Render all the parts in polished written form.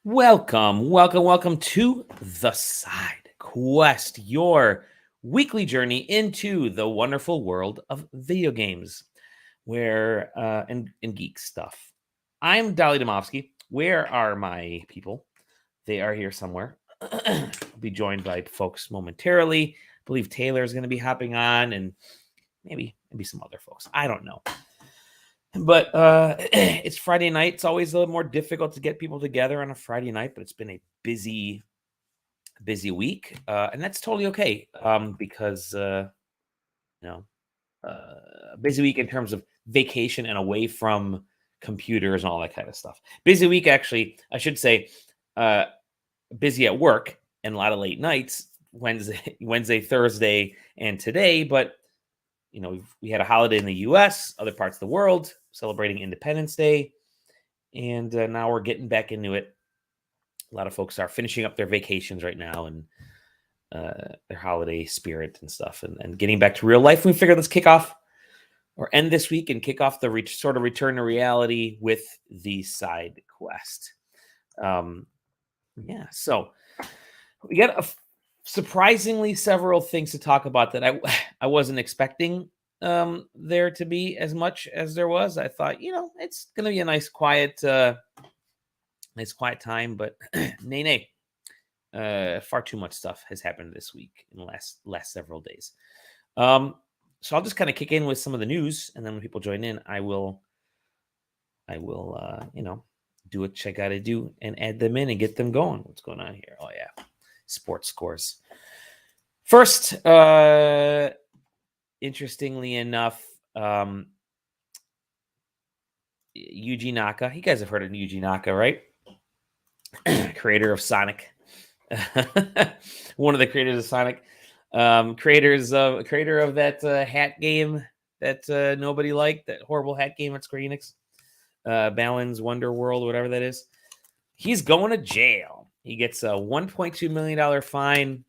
Welcome to the Side Quest, your weekly journey into the wonderful world of video games, where and geek stuff. I'm Dolly Domofsky. Where are my people? They are here somewhere. I'll be joined by folks momentarily. I believe Taylor is going to be hopping on, and maybe some other folks. I don't know. But it's Friday night. It's always a little more difficult to get people together on a Friday night, but it's been a busy week, and that's totally okay. Because you know, busy week in terms of vacation and away from computers and all that kind of stuff. Busy week, actually, I should say, busy at work and a lot of late nights. Wednesday, Thursday, and today, but we had a holiday in the U.S., other parts of the world celebrating Independence Day, and now we're getting back into it. A lot of folks are finishing up their vacations right now and their holiday spirit and stuff, and getting back to real life. We figured let's kick off or end this week and kick off the sort of return to reality with the side quest. So we got surprisingly several things to talk about that I wasn't expecting there to be as much as there was. I thought, it's gonna be a nice quiet time, but nay. Far too much stuff has happened this week in the last several days. So I'll just kind of kick in with some of the news, and then when people join in, I will do what I got to do and add them in and get them going. What's going on here? Oh yeah, sports scores. First, interestingly enough, Yuji Naka. You guys have heard of Yuji Naka, right? Creator of Sonic. One of the creators of Sonic. Creator of that hat game that nobody liked, that horrible hat game at Square Enix. Balan's Wonder World, whatever that is. He's going to jail. He gets a $1.2 million fine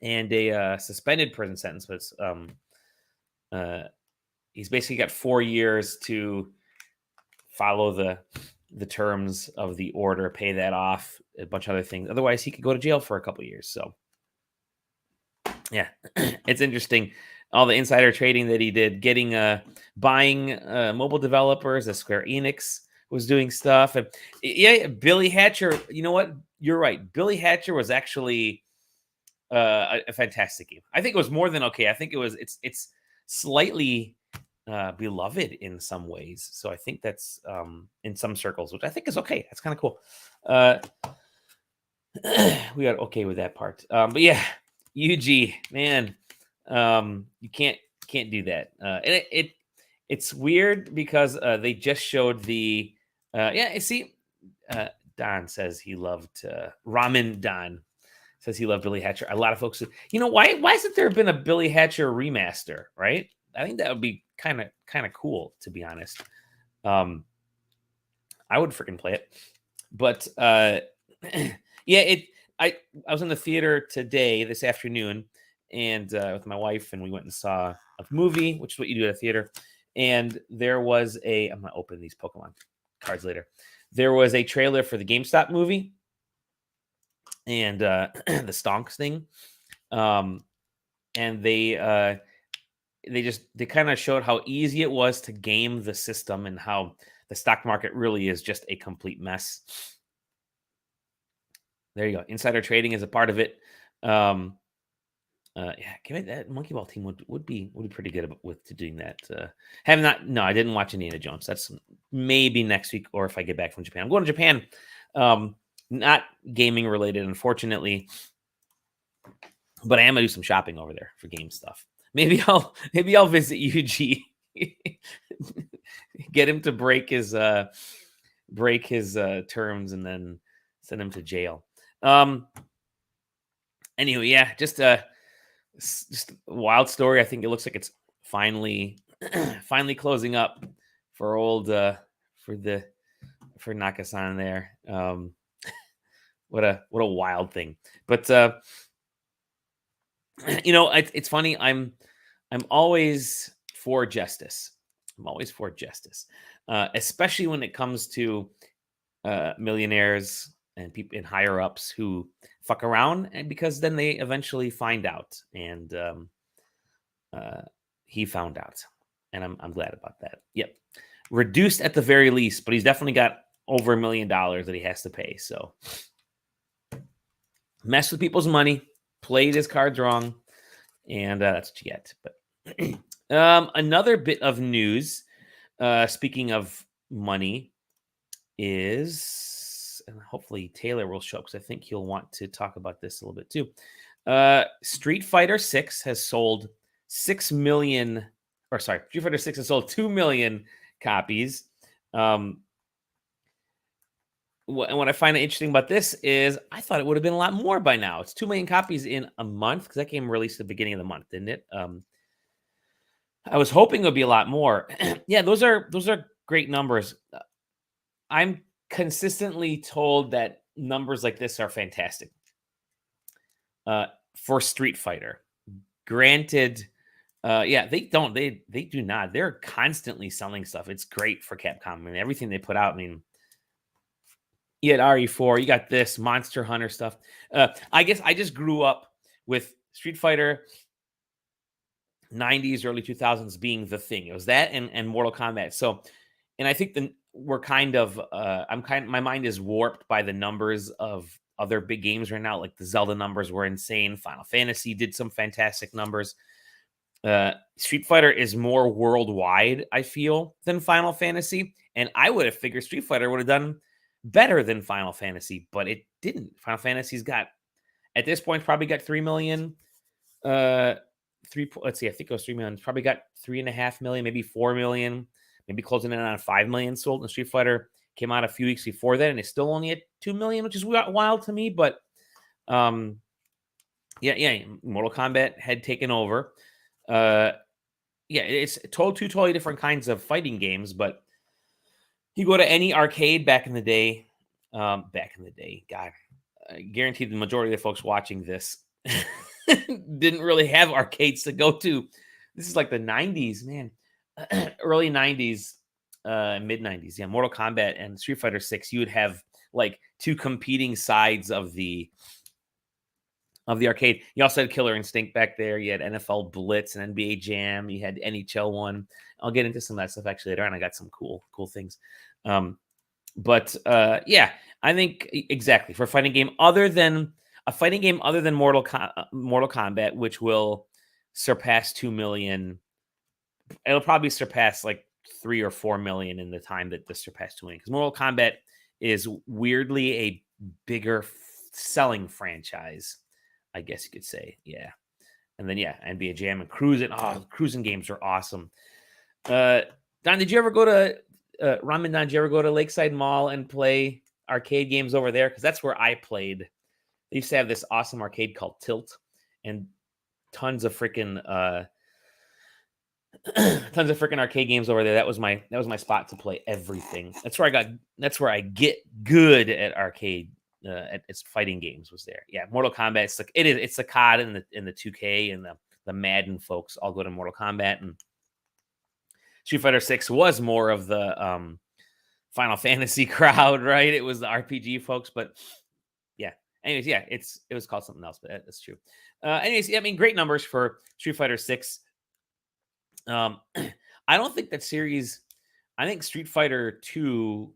and a suspended prison sentence. But he's basically got 4 years to follow the terms of the order, pay that off, a bunch of other things. Otherwise, he could go to jail for a couple of years. So, yeah, it's interesting. All the insider trading that he did, buying mobile developers, as Square Enix was doing stuff. And yeah, Billy Hatcher, you know what? You're right. Billy Hatcher was actually a fantastic game. I think it was more than okay. I think it's slightly beloved in some ways. So I think that's in some circles, which I think is okay. That's kind of cool. We got okay with that part. But yeah, UG, man, you can't do that. And it's weird because they just showed the Don says he loved Ramen. Don says he loved Billy Hatcher. A lot of folks, why hasn't there been a Billy Hatcher remaster? Right? I think that would be kind of cool, to be honest. I would freaking play it. But yeah, I was in the theater this afternoon, and with my wife, and we went and saw a movie, which is what you do at a theater. And there was I'm gonna open these Pokemon cards later. There was a trailer for the GameStop movie and the Stonks thing. And they kind of showed how easy it was to game the system and how the stock market really is just a complete mess. There you go. Insider trading is a part of it. Give it that Monkey Ball team would be pretty good with doing that. I didn't watch Indiana Jones. That's maybe next week, or if I get back from Japan. I'm going to Japan. Not gaming related, unfortunately, but I am gonna do some shopping over there for game stuff. Maybe I'll visit UG, get him to break his terms, and then send him to jail. Anyway, yeah, just a wild story. I think it looks like it's finally closing up for for Nakasan there. What a wild thing. But it's funny. I'm always for justice. Especially when it comes to millionaires and people and higher ups who fuck around, and because then they eventually find out, and he found out, and I'm glad about that. Yep, reduced at the very least, but he's definitely got over $1 million that he has to pay. So mess with people's money, played his cards wrong, and that's what you get. But another bit of news, speaking of money, is, and hopefully Taylor will show up because I think he'll want to talk about this a little bit too. Street Fighter 6 has sold 6 million, or sorry, Street Fighter 6 has sold 2 million copies. And what I find interesting about this is I thought it would have been a lot more by now. It's 2 million copies in a month, because that game released at the beginning of the month, didn't it? I was hoping it would be a lot more. Yeah, those are great numbers. I'm consistently told that numbers like this are fantastic for Street Fighter. Granted, yeah, they do not. They're constantly selling stuff. It's great for Capcom. I mean, everything they put out. I mean, you had RE4, you got this Monster Hunter stuff. I guess I just grew up with Street Fighter 90s, early 2000s being the thing. It was that and Mortal Kombat. So, and I think we're kind of, my mind is warped by the numbers of other big games right now. Like the Zelda numbers were insane. Final Fantasy did some fantastic numbers. Street Fighter is more worldwide, I feel, than Final Fantasy. And I would have figured Street Fighter would have done better than Final Fantasy, but it didn't. Final Fantasy's got, at this point, probably got 3 million. Let's see, I think it was 3 million. It's probably got 3.5 million, maybe 4 million, maybe closing in on 5 million sold. And Street Fighter came out a few weeks before that, and it's still only at 2 million, which is wild to me. But yeah, Mortal Kombat had taken over. Yeah, it's two totally different kinds of fighting games, but you go to any arcade back in the day, God, I guarantee the majority of the folks watching this didn't really have arcades to go to. This is like the 90s, man. Early 90s, mid 90s. Yeah, Mortal Kombat and Street Fighter 6, you would have like two competing sides of the arcade. You also had Killer Instinct back there. You had NFL Blitz and NBA Jam. You had NHL 1. I'll get into some of that stuff actually later on. I got some cool things. But yeah, I think exactly for a fighting game other than Mortal Kombat, which will surpass 2 million. It'll probably surpass like 3 or 4 million in the time that this surpassed 2 million, because Mortal Kombat is weirdly a bigger selling franchise, I guess you could say. Yeah. And then, yeah, NBA Jam and Cruising. Oh, cruising games are awesome. Don, did you ever go to Ramen Don, did you ever go to Lakeside Mall and play arcade games over there? Because that's where I played. They used to have this awesome arcade called Tilt, and tons of freaking arcade games over there. That was my spot to play everything. That's where I get good at arcade. It's fighting games was there. Yeah, Mortal Kombat. It's the COD and the 2K and the Madden folks all go to Mortal Kombat, and Street Fighter 6 was more of the Final Fantasy crowd, right? It was the RPG folks, but yeah. Anyways, yeah, it was called something else, but that's true. Anyways, yeah, I mean, great numbers for Street Fighter 6. I don't think that series. I think Street Fighter 2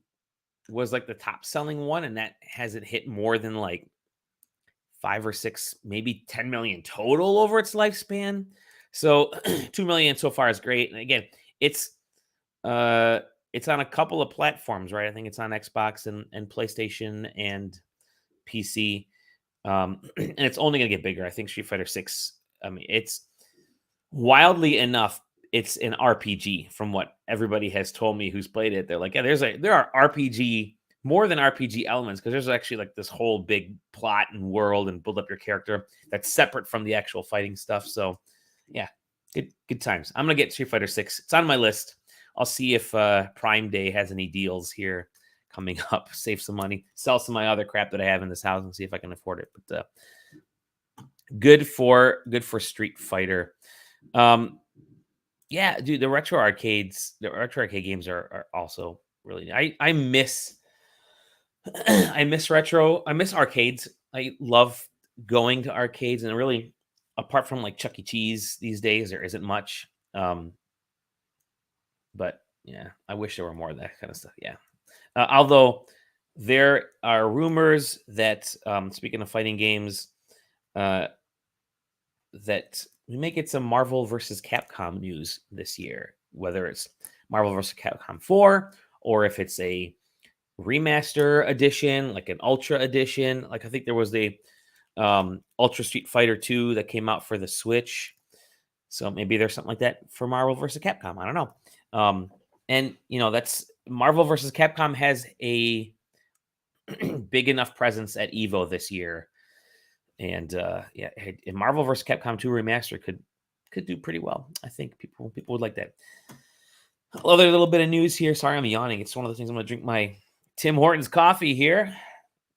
was like the top selling one, and that hasn't hit more than like 5 or 6, maybe 10 million total over its lifespan. So 2 million so far is great. And again, it's on a couple of platforms, right? I think it's on Xbox and PlayStation and PC. And it's only going to get bigger. I think Street Fighter 6, I mean, it's wildly enough, it's an RPG from what everybody has told me who's played it. They're like, yeah, there are RPG, more than RPG elements, because there's actually like this whole big plot and world and build up your character that's separate from the actual fighting stuff. So yeah, good times. I'm going to get Street Fighter 6. It's on my list. I'll see if Prime Day has any deals here coming up. Save some money, sell some of my other crap that I have in this house, and see if I can afford it. But good for Street Fighter. Yeah, dude, the retro arcade games are also really. I miss I miss retro. I miss arcades. I love going to arcades, and really, apart from like Chuck E. Cheese these days, there isn't much. But yeah, I wish there were more of that kind of stuff. Yeah. Although there are rumors that, speaking of fighting games, uh, that we may get some Marvel versus Capcom news this year, whether it's Marvel versus Capcom 4 or if it's a remaster edition, like an Ultra edition. Like I think there was the Ultra Street Fighter 2 that came out for the Switch. So maybe there's something like that for Marvel versus Capcom. I don't know. And that's Marvel versus Capcom has a big enough presence at Evo this year. And yeah, Marvel vs. Capcom 2 remaster could do pretty well. I think people would like that. Another little bit of news here. Sorry, I'm yawning. It's one of the things I'm going to drink my Tim Hortons coffee here.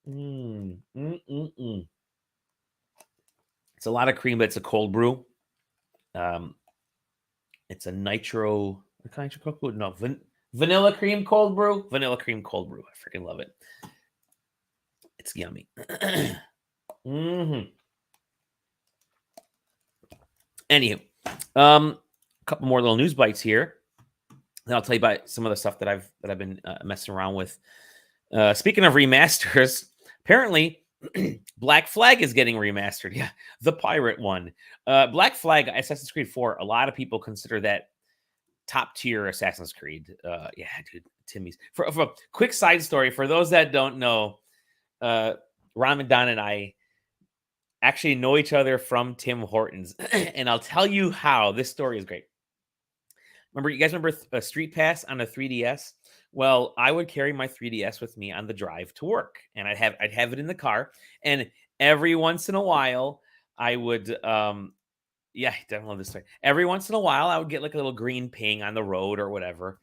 It's a lot of cream, but it's a cold brew. It's a nitro. What kind of cocoa? No, vanilla cream cold brew. Vanilla cream cold brew. I freaking love it. It's yummy. Anywho, a couple more little news bites here. Then I'll tell you about some of the stuff that I've been messing around with. Speaking of remasters, apparently Black Flag is getting remastered. Yeah, the pirate one. Black Flag, Assassin's Creed 4. A lot of people consider that top tier Assassin's Creed. Yeah, dude, Timmy's. For a quick side story, for those that don't know, Ramadan and I actually know each other from Tim Hortons, and I'll tell you how. This story is great. You guys remember Street Pass on a 3DS? Well, I would carry my 3DS with me on the drive to work, and I'd have it in the car. And every once in a while, I would, yeah, I definitely love this story. Every once in a while, I would get like a little green ping on the road or whatever,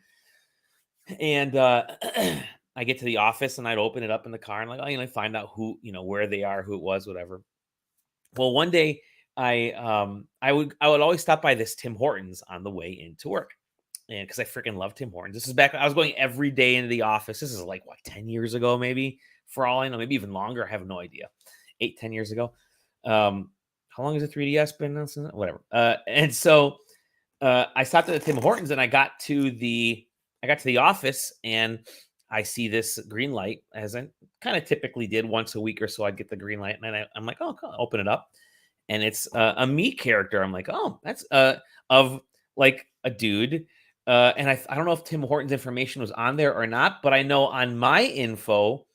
and I get to the office and I'd open it up in the car and like, find out who, where they are, who it was, whatever. Well, one day I would always stop by this Tim Hortons on the way into work. And because I freaking love Tim Hortons. This is back, I was going every day into the office. This is like, what, 10 years ago, maybe? For all I know, maybe even longer. I have no idea. 8-10 years ago. How long has the 3DS been? Whatever. And so I stopped at the Tim Hortons and I got to the office and I see this green light, as I kind of typically did once a week or so. I'd get the green light and I'm like, oh, I'll open it up. And it's a me character. I'm like, oh, that's of like a dude. And I don't know if Tim Hortons information was on there or not, but I know on my info,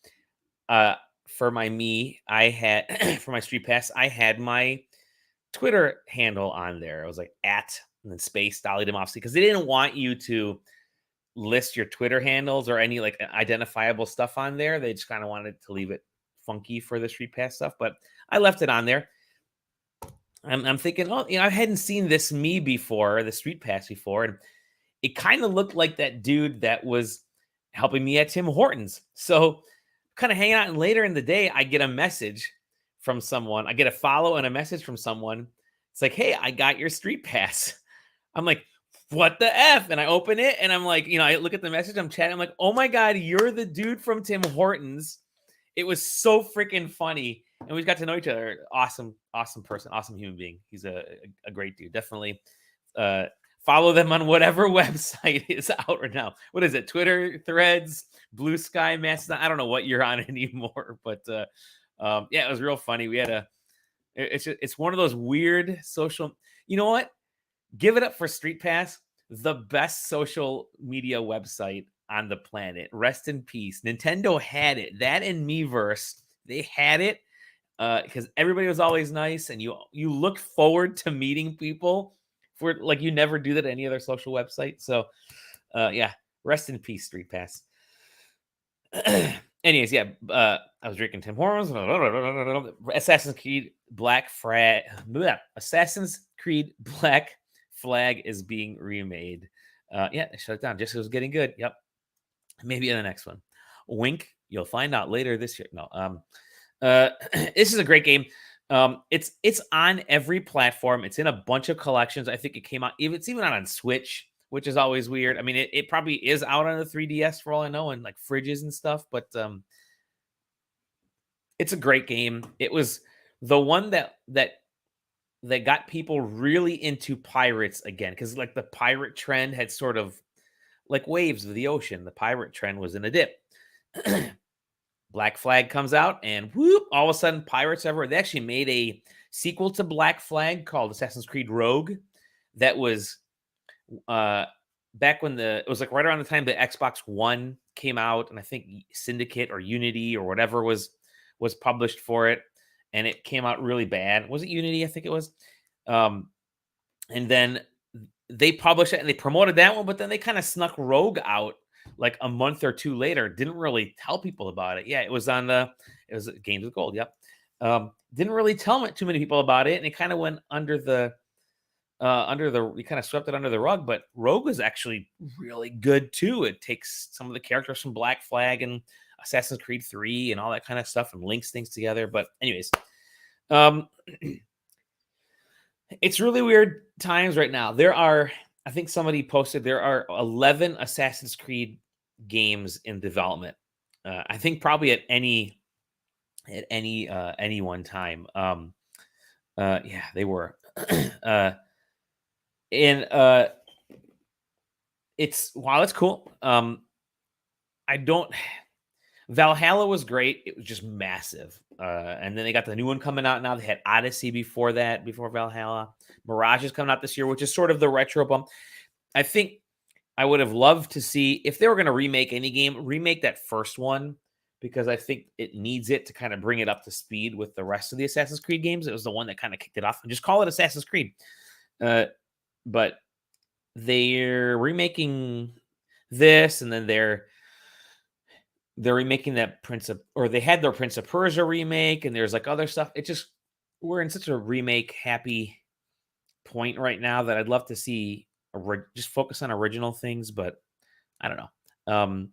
for my me, I had for my Street Pass, I had my Twitter handle on there. I was like at and then space Dolly Demofsky, because they didn't want you to list your Twitter handles or any like identifiable stuff on there. They just kind of wanted to leave it funky for the Street Pass stuff, but I left it on there. I'm thinking, oh, I hadn't seen this me before, the Street Pass before, and it kind of looked like that dude that was helping me at Tim Hortons. So kind of hanging out, and later in the day, I get a message from someone. I get a follow and a message from someone. It's like, hey, I got your Street Pass. I'm like, what the F? And I open it and I'm like, I look at the message, I'm chatting. I'm like, oh my God, you're the dude from Tim Hortons. It was so freaking funny. And we got to know each other. Awesome person, awesome human being. He's a great dude. Definitely follow them on whatever website is out right now. What is it? Twitter, Threads, Blue Sky, Mastodon. I don't know what you're on anymore, but yeah, it was real funny. We had it's one of those weird social, you know what? Give it up for Street Pass, the best social media website on the planet. Rest in peace. Nintendo had it. That and Miiverse, they had it because everybody was always nice, and you look forward to meeting people for like you never do that at any other social website. So yeah, rest in peace, Street Pass. Anyways, yeah, I was drinking Tim Hortons. Assassin's Creed Black Flag is being remade. Yeah, they shut it down. Just it was getting good. Yep. Maybe in the next one. Wink. You'll find out later this year. No. This is a great game. It's on every platform. It's in a bunch of collections. I think it came out. It's even out on Switch, which is always weird. I mean, it probably is out on the 3DS for all I know, and like fridges and stuff. But It's a great game. It was the one that got people really into pirates again, because like the pirate trend had sort of like waves of the ocean. The pirate trend was in a dip. Black Flag comes out, and whoop, all of a sudden, pirates everywhere. They actually made a sequel to Black Flag called Assassin's Creed Rogue. That was uh back when it was like right around the time the Xbox One came out, and I think Syndicate or Unity or whatever was published for it, and it came out really bad. Was it Unity? I think it was. Um, and then they published it and they promoted that one, but then they kind of snuck Rogue out like a month or two later. Didn't really tell people about it. Yeah, it was Games with Gold. Yep. Didn't really tell too many people about it, and it kind of went we kind of swept it under the rug. But Rogue is actually really good too. It takes some of the characters from Black Flag and Assassin's Creed 3 and all that kind of stuff and links things together. But anyways, it's really weird times right now. I think somebody posted there are 11 Assassin's Creed games in development. I think probably at any one time. Yeah, they were. And it's cool. I don't. Valhalla was great. It was just massive. And then they got the new one coming out now. They had Odyssey before Valhalla. Mirage is coming out this year, which is sort of the retro bump. I think I would have loved to see, if they were going to remake any game, remake that first one, because I think it needs it to kind of bring it up to speed with the rest of the Assassin's Creed games. It was the one that kind of kicked it off. And just call it Assassin's Creed. But they're remaking this, and then they're remaking that they had their Prince of Persia remake, and there's like other stuff. We're in such a remake happy point right now that I'd love to see just focus on original things, but I don't know.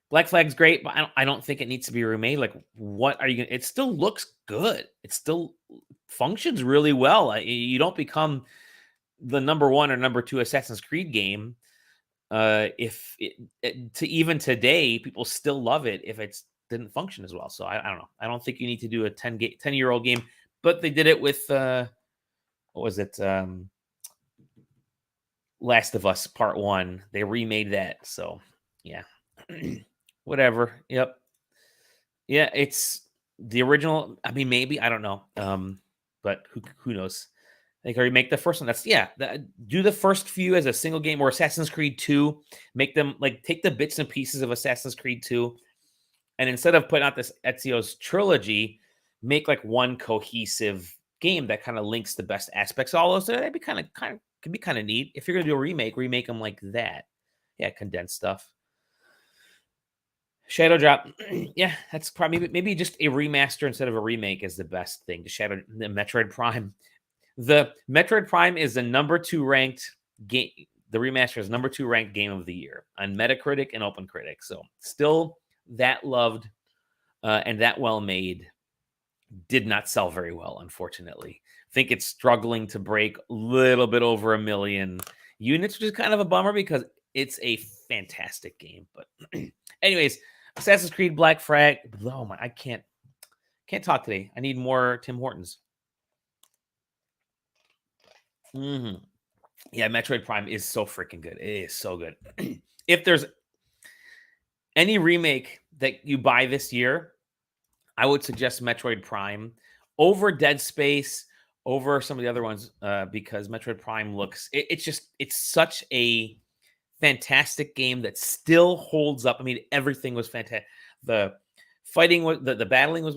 Black Flag's great, but I don't think it needs to be remade. Like, what are you gonna? It still looks good. It still functions really well. You don't become the number 1 or number 2 Assassin's Creed game if even today people still love it if it didn't function as well. So I don't know. I don't think you need to do a 10-year-old game, but they did it with what was it? Last of Us Part 1. They remade that. So yeah. Whatever. Yep. Yeah, it's the original. I mean, maybe, I don't know. But who knows? They can remake the first one. Do the first few as a single game, or Assassin's Creed 2. Make them take the bits and pieces of Assassin's Creed 2, and instead of putting out this Ezio's trilogy, make like one cohesive game that kind of links the best aspects of all those. That'd be could be kind of neat. If you're gonna do a remake them like that. Yeah, condensed stuff. Shadow Drop, yeah, that's probably maybe just a remaster instead of a remake is the best thing. The Metroid Prime. The Metroid Prime is the number 2 ranked game. The remaster is number 2 ranked game of the year on Metacritic and OpenCritic. So still that loved and that well made. Did not sell very well, unfortunately. I think it's struggling to break a little bit over 1 million units, which is kind of a bummer because it's a fantastic game. But anyways, Assassin's Creed Black Flag. Oh my, I can't talk today. I need more Tim Hortons. Yeah, Metroid Prime is so freaking good. It is so good. If there's any remake that you buy this year, I would suggest Metroid Prime over Dead Space, over some of the other ones, because Metroid Prime it's such a fantastic game that still holds up. I mean, everything was fantastic. The fighting was the battling was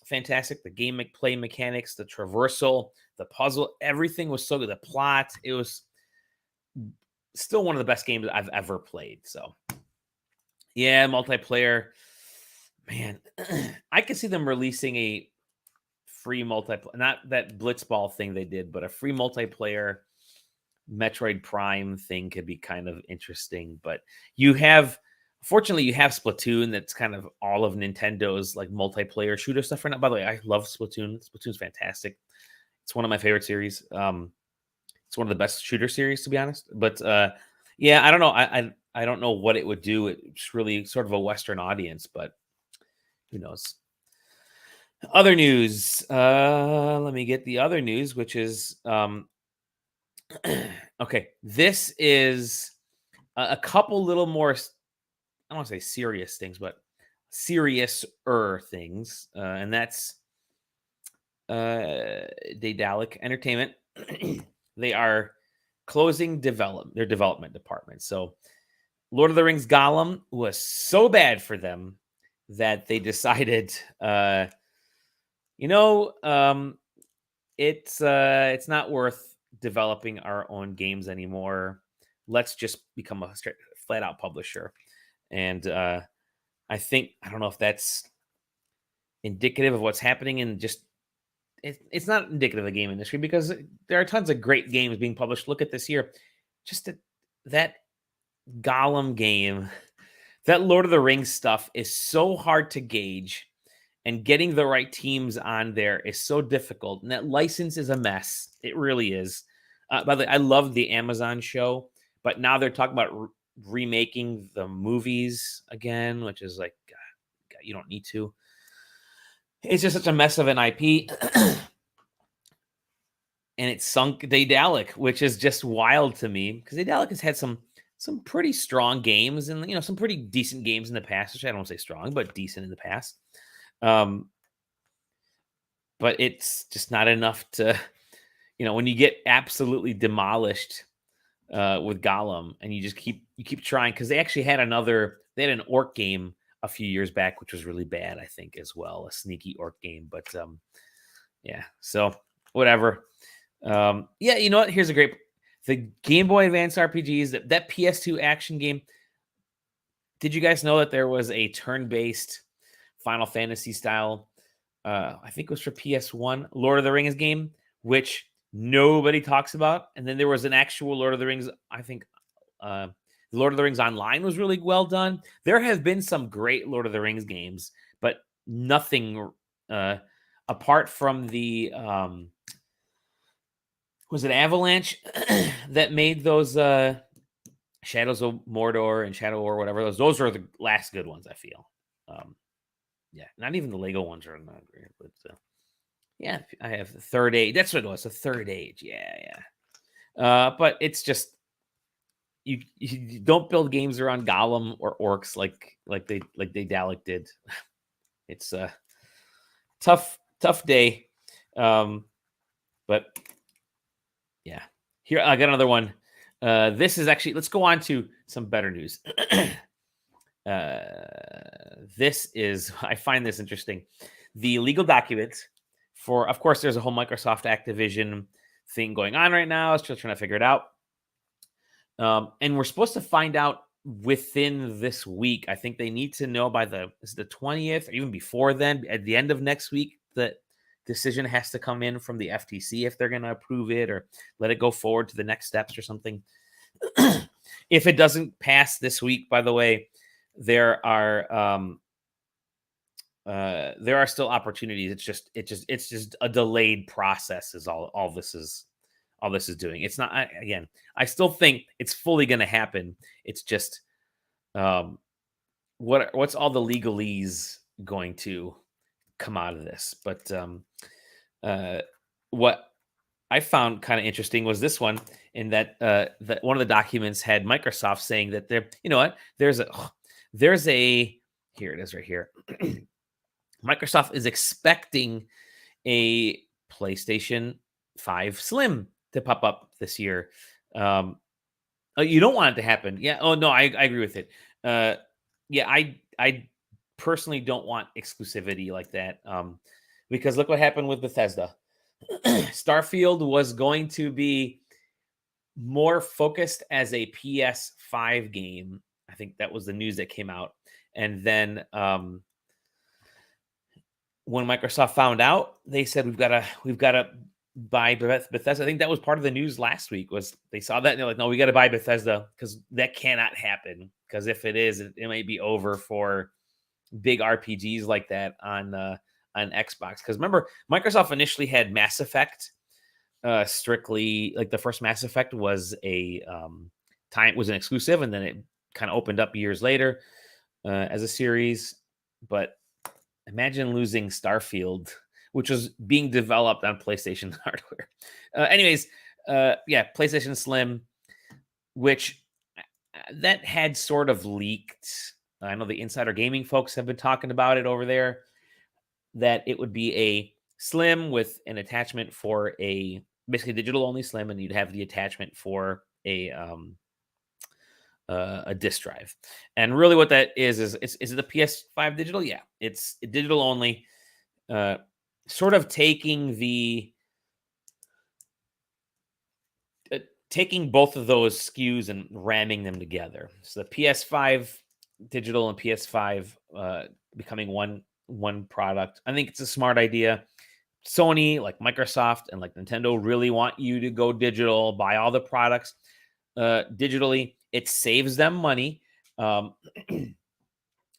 fantastic. The gameplay mechanics, the traversal, the puzzle, everything was so good. The plot, it was still one of the best games I've ever played. So yeah, multiplayer, man, I could see them releasing a free multiplayer, not that Blitzball thing they did, but a free multiplayer Metroid Prime thing could be kind of interesting. But fortunately, you have Splatoon. That's kind of all of Nintendo's like multiplayer shooter stuff right now. By the way, I love Splatoon. Splatoon's fantastic. It's one of my favorite series. It's one of the best shooter series, to be honest. But yeah, I don't know. I don't know what it would do. It's really sort of a Western audience, but who knows? Other news. Let me get the other news, which is okay. This is a couple little more. I don't want to say serious things, but serious-er things, and that's Daedalic Entertainment. They are closing their development department. So Lord of the Rings Gollum was so bad for them that they decided, it's not worth developing our own games anymore. Let's just become a straight, flat out publisher. And I don't know if that's indicative of what's happening in just it's not indicative of the game industry, because there are tons of great games being published. Look at this year. Just that Gollum game, that Lord of the Rings stuff is so hard to gauge, and getting the right teams on there is so difficult. And that license is a mess. It really is. By the way, I love the Amazon show, but now they're talking about remaking the movies again, which is like, God, you don't need to. It's just such a mess of an IP. And it sunk Daedalic, which is just wild to me, because Daedalic has had some pretty strong games and some pretty decent games in the past, which I don't say strong, but decent in the past. But it's just not enough to, when you get absolutely demolished with Gollum, and you keep trying, because they actually had they had an orc game a few years back, which was really bad, I think, as well, a sneaky orc game. But yeah, so whatever. Yeah, you know what? Here's the Game Boy Advance RPGs, that PS2 action game. Did you guys know that there was a turn-based Final Fantasy style, I think it was for PS1, Lord of the Rings game, which nobody talks about? And then there was an actual Lord of the Rings, I think, Lord of the Rings Online was really well done. There have been some great Lord of the Rings games, but nothing apart from the was it Avalanche that made those Shadows of Mordor and Shadow or whatever. Those are the last good ones, I feel. Yeah, not even the Lego ones are not great, but yeah, I have the Third Age. That's what it was, the Third Age. Yeah. But it's just you don't build games around Gollum or orcs like Daedalic did. It's a tough day. But yeah, here I got another one. This is actually, let's go on to some better news. This is, I find this interesting. The legal documents for, of course, there's a whole Microsoft Activision thing going on right now. Still trying to figure it out. And we're supposed to find out within this week. I think they need to know by the 20th, or even before then, at the end of next week, that decision has to come in from the FTC if they're going to approve it or let it go forward to the next steps or something. If it doesn't pass this week, by the way, there are still opportunities. It's just a delayed process is all this is doing. It's not, again, I still think it's fully going to happen. It's just what's all the legalese going to come out of this. But what I found kind of interesting was this one, in that that one of the documents had Microsoft saying that there's a here it is right here. Microsoft is expecting a PlayStation 5 Slim to pop up this year. You don't want it to happen. Yeah. Oh no, I agree with it. Yeah, I personally don't want exclusivity like that. Because look what happened with Bethesda. Starfield was going to be more focused as a PS5 game. I think that was the news that came out. And then when Microsoft found out, they said we've got to buy Bethesda. I think that was part of the news last week. Was they saw that and they're like, no, we got to buy Bethesda, because that cannot happen. Because if it is, it might be over for big RPGs like that on Xbox. Because remember, Microsoft initially had Mass Effect, strictly like the first Mass Effect was an exclusive, and then it kind of opened up years later as a series. But Imagine losing Starfield, which was being developed on PlayStation hardware. Anyways, yeah, PlayStation Slim, which that had sort of leaked. I know the Insider Gaming folks have been talking about it over there, that it would be a Slim with an attachment for a basically digital only Slim, and you'd have the attachment for a disk drive. And really, what that is it the PS5 digital? Yeah, it's digital only. Uh, Sort of uh, taking both of those SKUs and ramming them together. So the PS5 digital and PS5 becoming one product. I think it's a smart idea. Sony, like Microsoft and like Nintendo, really want you to go digital, buy all the products digitally. It saves them money um,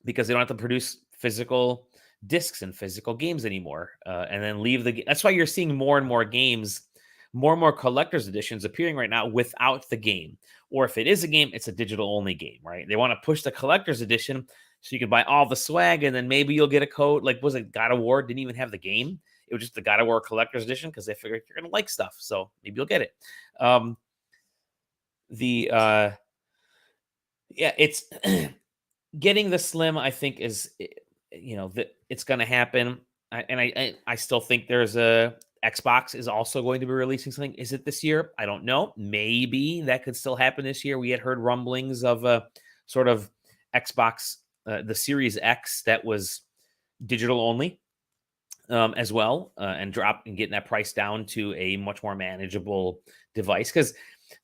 because they don't have to produce physical discs and physical games anymore, and then leave the. That's why you're seeing more and more games, more and more collector's editions appearing right now without the game. Or if it is a game, it's a digital only game, right? They want to push the collector's edition so you can buy all the swag, and then maybe you'll get a code. Like, was it God of War? Didn't even have the game. It was just the God of War collector's edition because they figured you're gonna like stuff, so maybe you'll get it. The Yeah, it's getting the Slim. I think is that it's going to happen, I still think there's a Xbox is also going to be releasing something. Is it this year? I don't know. Maybe that could still happen this year. We had heard rumblings of a sort of Xbox, the Series X that was digital only as well, and getting that price down to a much more manageable device, because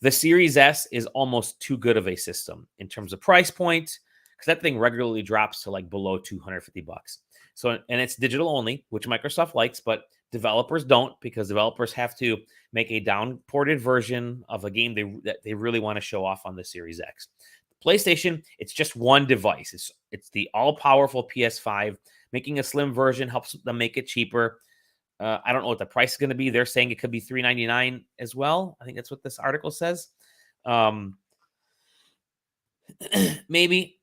the Series S is almost too good of a system in terms of price point, because that thing regularly drops to like below $250. So, and it's digital only, which Microsoft likes, but developers don't, because developers have to make a down-ported version of a game that they really want to show off on the Series X. PlayStation, it's just one device. It's the all-powerful PS5. Making a slim version helps them make it cheaper. I don't know what the price is going to be. They're saying it could be $399 as well. I think that's what this article says. Maybe.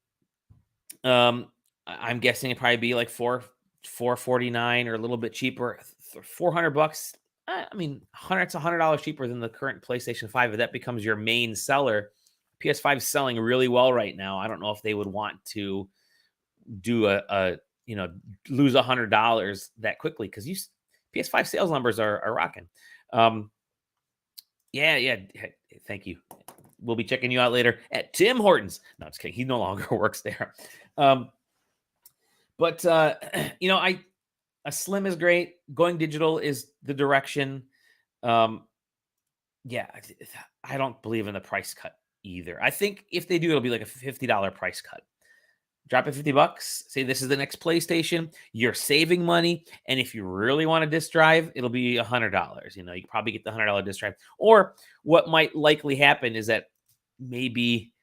I'm guessing it'd probably be like $449 or a little bit cheaper. $400. I mean, it's $100 cheaper than the current PlayStation 5. If that becomes your main seller, PS5 is selling really well right now. I don't know if they would want to do lose $100 that quickly, because PS5 sales numbers are rocking. Yeah. Thank you. We'll be checking you out later at Tim Hortons. No, just kidding. He no longer works there. But a Slim is great. Going digital is the direction. Yeah, I don't believe in the price cut either. I think if they do, it'll be like a $50 price cut. Drop it $50. Say this is the next PlayStation. You're saving money, and if you really want a disc drive, it'll be $100. You can probably get the $100 disc drive. Or what might likely happen is that maybe,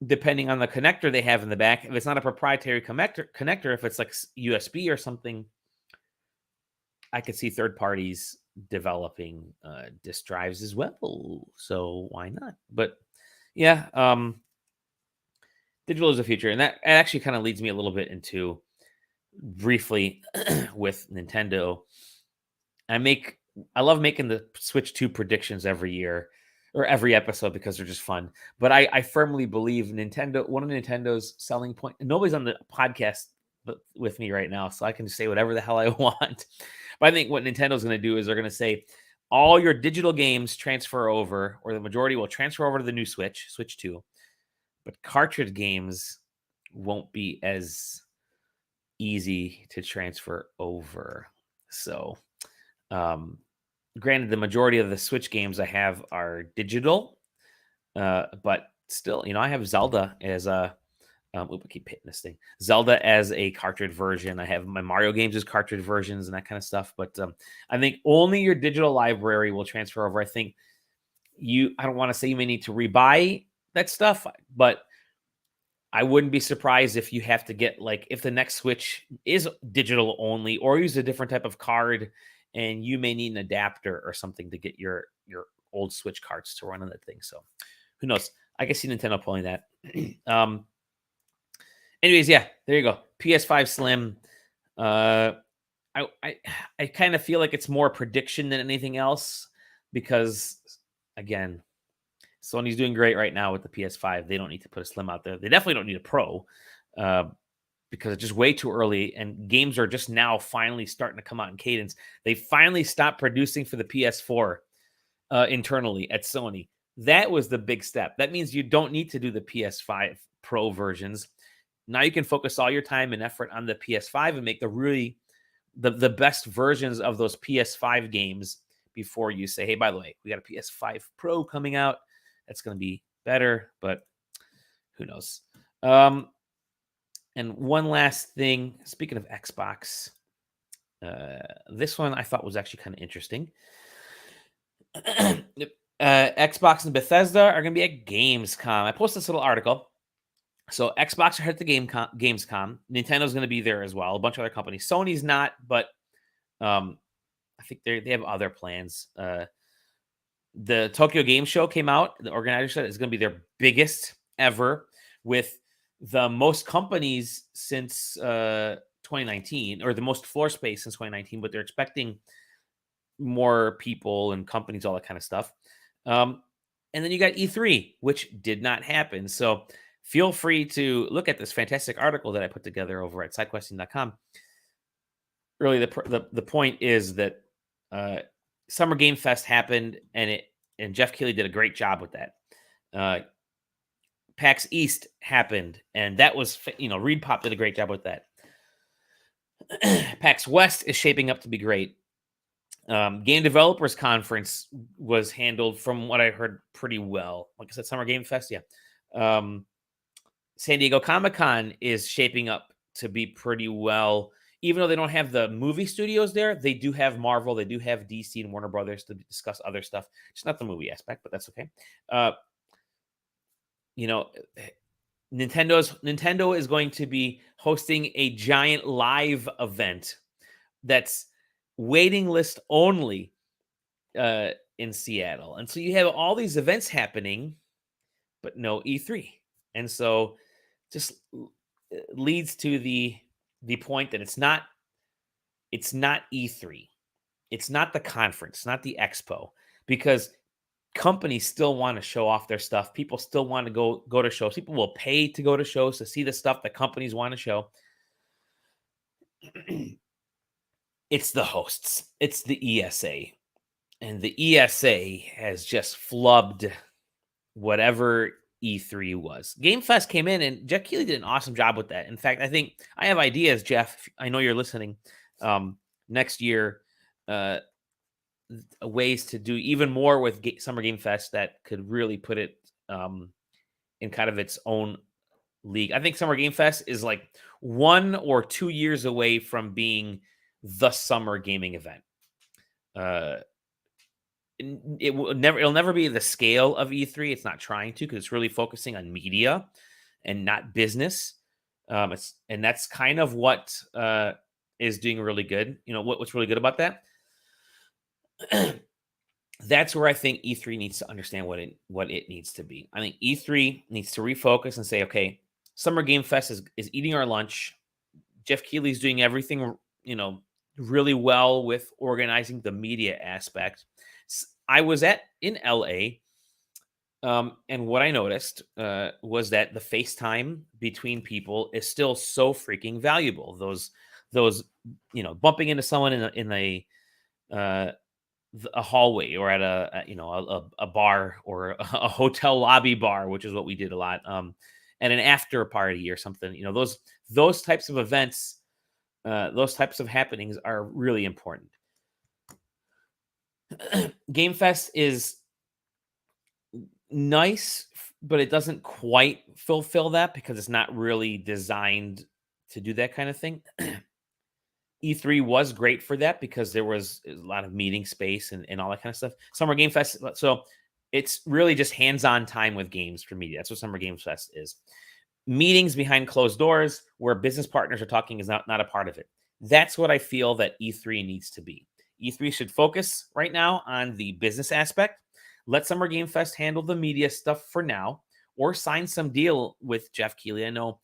depending on the connector they have in the back, if it's not a proprietary connector, if it's like USB or something, I could see third parties developing disk drives as well. So why not? But yeah, digital is the future, and that actually kind of leads me a little bit into briefly with Nintendo. I love making the Switch 2 predictions every year or every episode because they're just fun. But I firmly believe one of Nintendo's selling point, and nobody's on the podcast with me right now, so I can say whatever the hell I want. But I think what Nintendo's going to do is they're going to say all your digital games transfer over, or the majority will transfer over to the new Switch 2. But cartridge games won't be as easy to transfer over. So, granted, the majority of the Switch games I have are digital, but still, I have Zelda as a. I keep hitting this thing. Zelda as a cartridge version. I have my Mario games as cartridge versions and that kind of stuff. But I think only your digital library will transfer over. I think I don't want to say you may need to rebuy that stuff, but I wouldn't be surprised if you have to get, like, if the next Switch is digital only or use a different type of card, and you may need an adapter or something to get your old Switch cards to run on that thing. So who knows? I can see Nintendo pulling that. Anyways, yeah, there you go. PS5 Slim, uh, I kind of feel like it's more prediction than anything else because, again, Sony's doing great right now with the PS5. They don't need to put a Slim out there. They definitely don't need a Pro because it's just way too early, and games are just now finally starting to come out in cadence. They finally stopped producing for the PS4 internally at Sony. That was the big step. That means you don't need to do the PS5 Pro versions. Now you can focus all your time and effort on the PS5 and make the best versions of those PS5 games before you say, hey, by the way, we got a PS5 Pro coming out. That's going to be better, but who knows? And one last thing, speaking of Xbox, this one I thought was actually kind of interesting. Xbox and Bethesda are going to be at Gamescom. I posted this little article. So Xbox are headed to Gamescom. Nintendo's going to be there as well. A bunch of other companies. Sony's not, but I think they have other plans. The Tokyo Game Show came out. The organizer said it's going to be their biggest ever, with the most companies since 2019, or the most floor space since 2019. But they're expecting more people and companies, all that kind of stuff. And then you got E3, which did not happen. So feel free to look at this fantastic article that I put together over at SideQuesting.com. Really, the point is that Summer Game Fest happened, and Jeff Keighley did a great job with that. PAX East happened, and that was, Reed Pop did a great job with that. PAX West is shaping up to be great. Game Developers Conference was handled, from what I heard, pretty well. Like I said, Summer Game Fest, yeah. San Diego Comic-Con is shaping up to be pretty well. Even though they don't have the movie studios there, they do have Marvel, they do have DC and Warner Brothers to discuss other stuff. It's not the movie aspect, but that's okay. Nintendo is going to be hosting a giant live event that's waiting list only in Seattle. And so you have all these events happening, but no E3. And so just leads to the point that it's not E3. It's not the conference, not the expo, because companies still want to show off their stuff. People still want to go to shows. People will pay to go to shows to see the stuff that companies want to show. It's the hosts. It's the ESA. And the ESA has just flubbed whatever E3 was. Game Fest came in, and Jeff Keighley did an awesome job with that. In fact, I think I have ideas, Jeff. I know you're listening. Next year, ways to do even more with Summer Game Fest that could really put it in kind of its own league. I think Summer Game Fest is like 1 or 2 years away from being the summer gaming event. It'll never be the scale of E3. It's not trying to, because it's really focusing on media and not business. And that's kind of what is doing really good. What's really good about that? That's where I think E3 needs to understand what it needs to be. I think E3 needs to refocus and say, okay, Summer Game Fest is eating our lunch. Jeff Keighley's doing everything, really well with organizing the media aspect. I was in LA, and what I noticed was that the FaceTime between people is still so freaking valuable. Those bumping into someone in a hallway, or at a bar, or a hotel lobby bar, which is what we did a lot, at an after party or something. Those types of events, those types of happenings are really important. Game Fest is nice, but it doesn't quite fulfill that, because it's not really designed to do that kind of thing. E3 was great for that, because there was a lot of meeting space and all that kind of stuff. Summer Game Fest, so it's really just hands-on time with games for media. That's what Summer Game Fest is. Meetings behind closed doors where business partners are talking is not a part of it. That's what I feel that E3 needs to be. E3 should focus right now on the business aspect. Let Summer Game Fest handle the media stuff for now, or sign some deal with Jeff Keighley. I know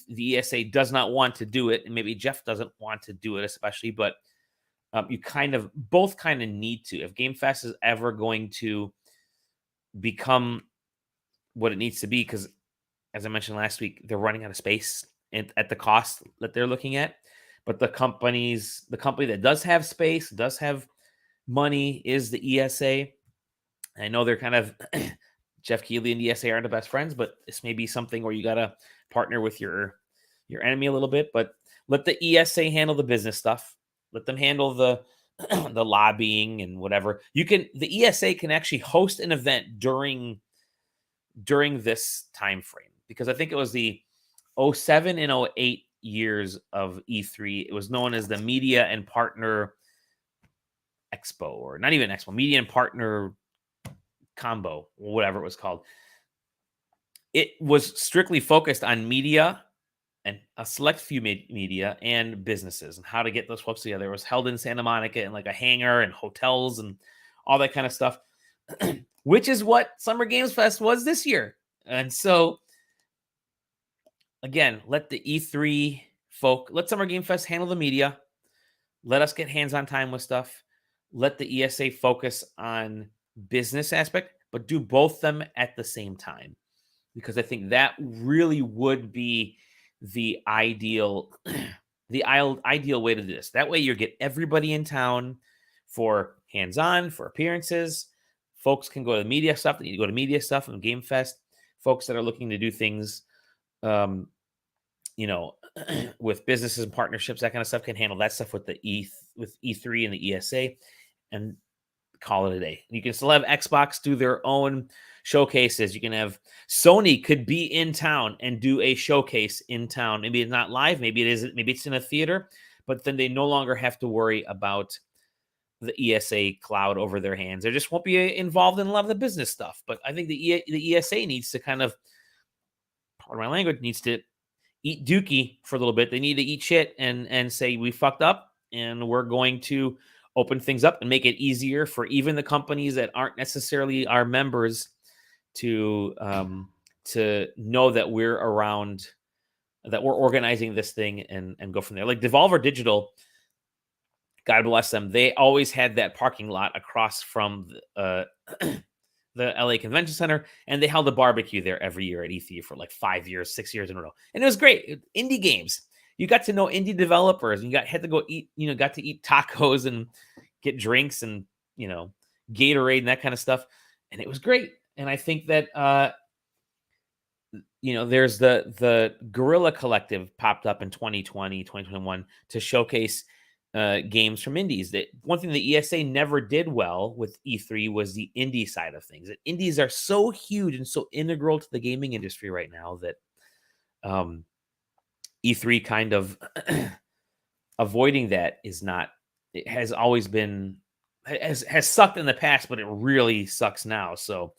the ESA does not want to do it, and maybe Jeff doesn't want to do it, especially, but you both kind of need to. If Game Fest is ever going to become what it needs to be, because as I mentioned last week, they're running out of space at the cost that they're looking at. But the company that does have space, does have money, is the ESA. I know they're kind of Jeff Keighley and the ESA aren't the best friends, but this may be something where you gotta partner with your enemy a little bit. But let the ESA handle the business stuff. Let them handle the the lobbying and whatever. The ESA can actually host an event during this time frame, because I think it was the 07 and 08 years of E3. It was known as the Media and Partner Expo, or not even Expo, Media and Partner Combo, whatever it was called. It was strictly focused on media and a select few media and businesses and how to get those folks together. It was held in Santa Monica in like a hangar and hotels and all that kind of stuff, which is what Summer Games Fest was this year. And so, again, let the E3 let Summer Game Fest handle the media. Let us get hands-on time with stuff. Let the ESA focus on business aspect, but do both them at the same time, because I think that really would be the ideal ideal way to do this. That way you get everybody in town for hands-on, for appearances. Folks can go to the media stuff. They need to go to media stuff and Game Fest. Folks that are looking to do things, with businesses and partnerships, that kind of stuff, can handle that stuff with E3 and the ESA, and call it a day. You can still have Xbox do their own showcases. You can have Sony could be in town and do a showcase in town. Maybe it's not live. Maybe it is. Maybe it's in a theater. But then they no longer have to worry about the ESA cloud over their hands. They just won't be involved in a lot of the business stuff. But I think the ESA needs to kind of, pardon my language, needs to eat dookie for a little bit. They need to eat shit and say, we fucked up and we're going to open things up and make it easier for even the companies that aren't necessarily our members to know that we're around, that we're organizing this thing and go from there. Like Devolver Digital, God bless them, they always had that parking lot across from the LA Convention Center, and they held a barbecue there every year at E3 for like 5 years, 6 years in a row. And it was great. Indie games. You got to know indie developers, and had to go eat, got to eat tacos and get drinks and, Gatorade and that kind of stuff. And it was great. And I think that, there's the Guerrilla Collective popped up in 2020, 2021 to showcase games from indies. That one thing the ESA never did well with E3 was the indie side of things. That indies are so huge and so integral to the gaming industry right now that E3 kind of avoiding that is not. It has always been has sucked in the past, but it really sucks now. So,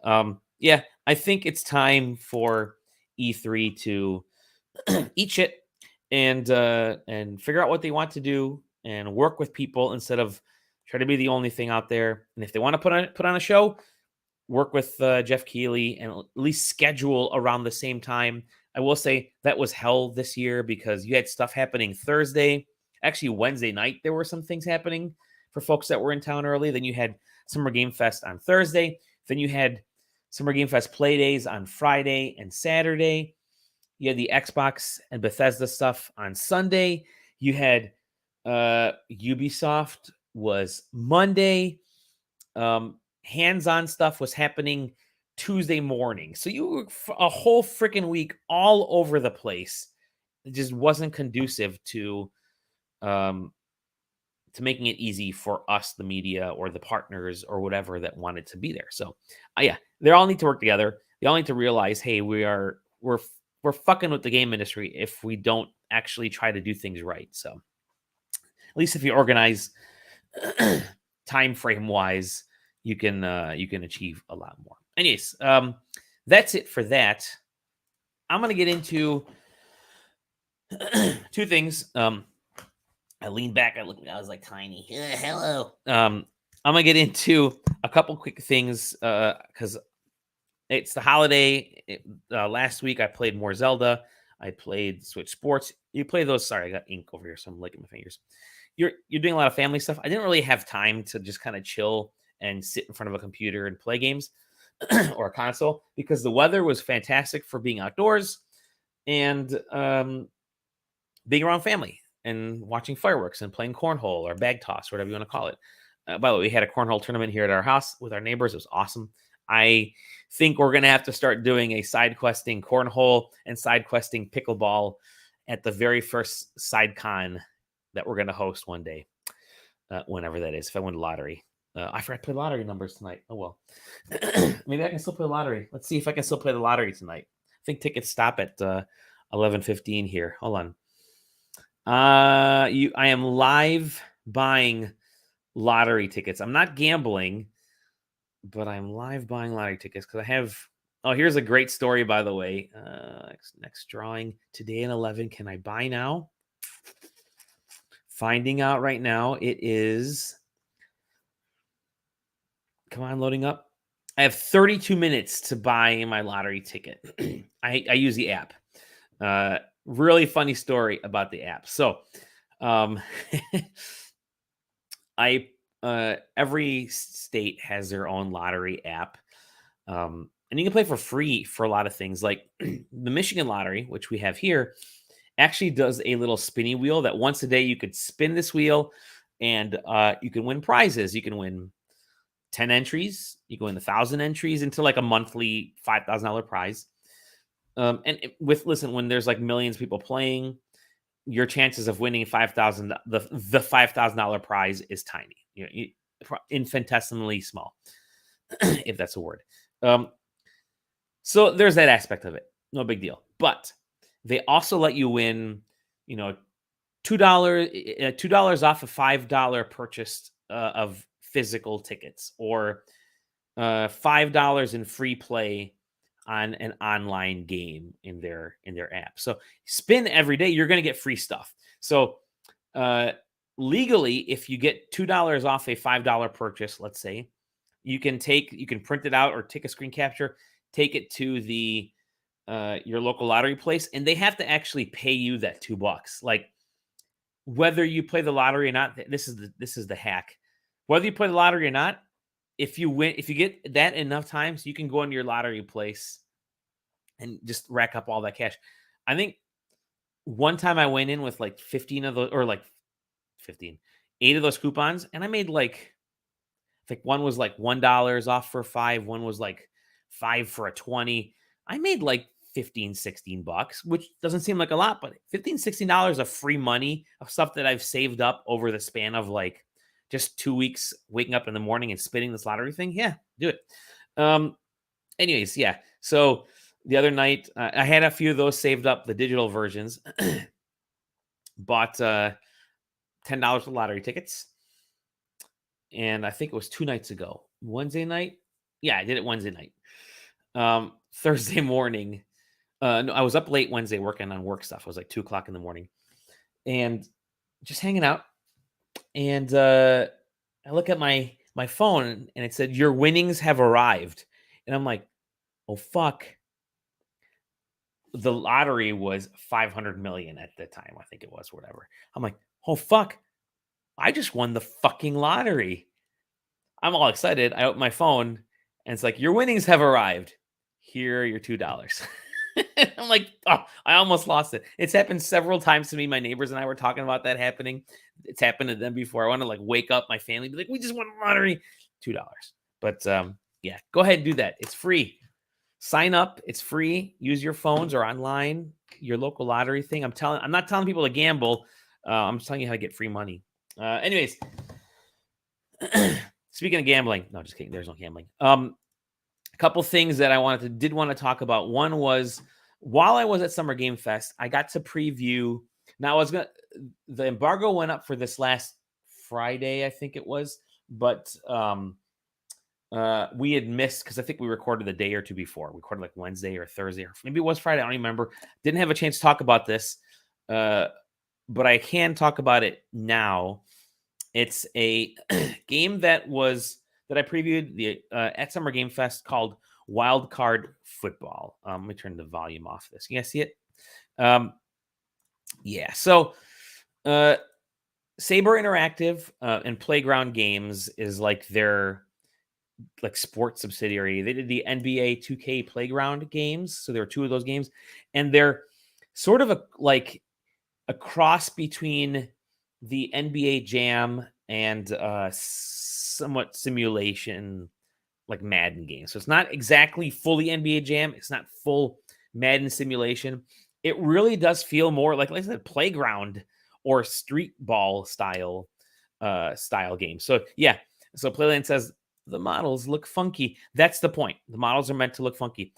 I think it's time for E3 to eat shit and figure out what they want to do and work with people instead of try to be the only thing out there. And if they want to put on a show, work with Jeff Keighley and at least schedule around the same time. I will say that was hell this year because you had stuff happening Thursday. Actually, Wednesday night, there were some things happening for folks that were in town early. Then you had Summer Game Fest on Thursday. Then you had Summer Game Fest play days on Friday and Saturday. You had the Xbox and Bethesda stuff on Sunday. You had Ubisoft was Monday. Hands-on stuff was happening Tuesday morning. So you were a whole freaking week all over the place. It just wasn't conducive to making it easy for us, the media or the partners or whatever that wanted to be there. So they all need to work together. They all need to realize, hey, we're fucking with the game industry if we don't actually try to do things right. So at least if you organize time frame wise, you can achieve a lot more. Anyways, that's it for that. I'm gonna get into two things. I leaned back. I was like tiny. Hello. I'm gonna get into a couple quick things because it's the holiday. Last week I played more Zelda. I played Switch Sports. You play those. Sorry, I got ink over here, so I'm licking my fingers. You're doing a lot of family stuff. I didn't really have time to just kind of chill and sit in front of a computer and play games or a console because the weather was fantastic for being outdoors and being around family and watching fireworks and playing cornhole or bag toss, whatever you want to call it. By the way, we had a cornhole tournament here at our house with our neighbors. It was awesome. I think we're going to have to start doing a side questing cornhole and side questing pickleball at the very first side con that we're going to host one day, whenever that is, if I win the lottery. I forgot to play lottery numbers tonight. Oh, well. Maybe I can still play lottery. Let's see if I can still play the lottery tonight. I think tickets stop at 11:15 here. Hold on. I am live buying lottery tickets. I'm not gambling, but I'm live buying lottery tickets because I have. Oh, here's a great story, by the way. Next drawing today at 11. Can I buy now? Finding out right now. It is. Come on, loading up. I have 32 minutes to buy my lottery ticket. I use the app. Really funny story about the app. So, every state has their own lottery app. And you can play for free for a lot of things. Like the Michigan lottery, which we have here, actually does a little spinny wheel that once a day you could spin this wheel and you can win prizes. You can win 10 entries. You can win 1,000 entries into like a monthly $5,000 prize. When there's like millions of people playing, your chances of winning $5,000, the $5,000 prize is tiny, infinitesimally small, if that's a word. So there's that aspect of it. No big deal. But they also let you win, $2 off a $5 purchase of physical tickets, or $5 in free play on an online game in their app. So spin every day, you're going to get free stuff. So legally, if you get $2 off a $5 purchase, let's say, you can print it out or take a screen capture, take it to the your local lottery place, and they have to actually pay you that $2. Like whether you play the lottery or not, this is the hack. Whether you play the lottery or not, if you get that enough times, you can go into your lottery place and just rack up all that cash. I think one time I went in with like 15 of those, or like 8 of those coupons, and I made I think one was like $1 off for 5. One was like 5 for a 20. I made like $15-16, which doesn't seem like a lot, but $15-16 of free money of stuff that I've saved up over the span of like just 2 weeks, waking up in the morning and spinning this lottery thing. Yeah, do it. Anyways, yeah. So the other night, I had a few of those saved up, the digital versions. Bought $10 for lottery tickets. And I think it was 2 nights ago. Wednesday night? Yeah, I did it Wednesday night. Thursday morning. No, I was up late Wednesday working on work stuff. It was like 2 o'clock in the morning. And just hanging out. And I look at my phone and it said, "Your winnings have arrived." And I'm like, oh, fuck. The lottery was 500 million at the time. I think it was, whatever. I'm like, oh, fuck. I just won the fucking lottery. I'm all excited. I open my phone and it's like, "Your winnings have arrived. Here are your $2." I'm like, oh, I almost lost it. It's happened several times to me. My neighbors and I were talking about that happening. It's happened to them before. I want to like wake up my family, be like, "We just won the lottery." $2. But yeah, go ahead and do that. It's free. Sign up. It's free. Use your phones or online, your local lottery thing. I'm not telling people to gamble. I'm just telling you how to get free money. Anyways, speaking of gambling, no, just kidding. There's no gambling. A couple things that I did want to talk about. One was, while I was at Summer Game Fest, I got to preview. Now the embargo went up for this last Friday, I think it was, but we had missed, because I think we recorded the day or two before. We recorded like Wednesday or Thursday, or maybe it was Friday. I don't even remember. Didn't have a chance to talk about this, but I can talk about it now. It's a game that I previewed at Summer Game Fest called Wild Card Football. Let me turn the volume off this. You guys see it? Yeah. So, Saber Interactive and Playground Games is like their like sports subsidiary. They did the NBA 2K Playground games, so there are two of those games, and they're sort of a cross between the NBA Jam and somewhat simulation like Madden games. So it's not exactly fully NBA Jam. It's not full Madden simulation. It really does feel more like I said, playground or street ball style game. So yeah. So Playland says the models look funky. That's the point. The models are meant to look funky.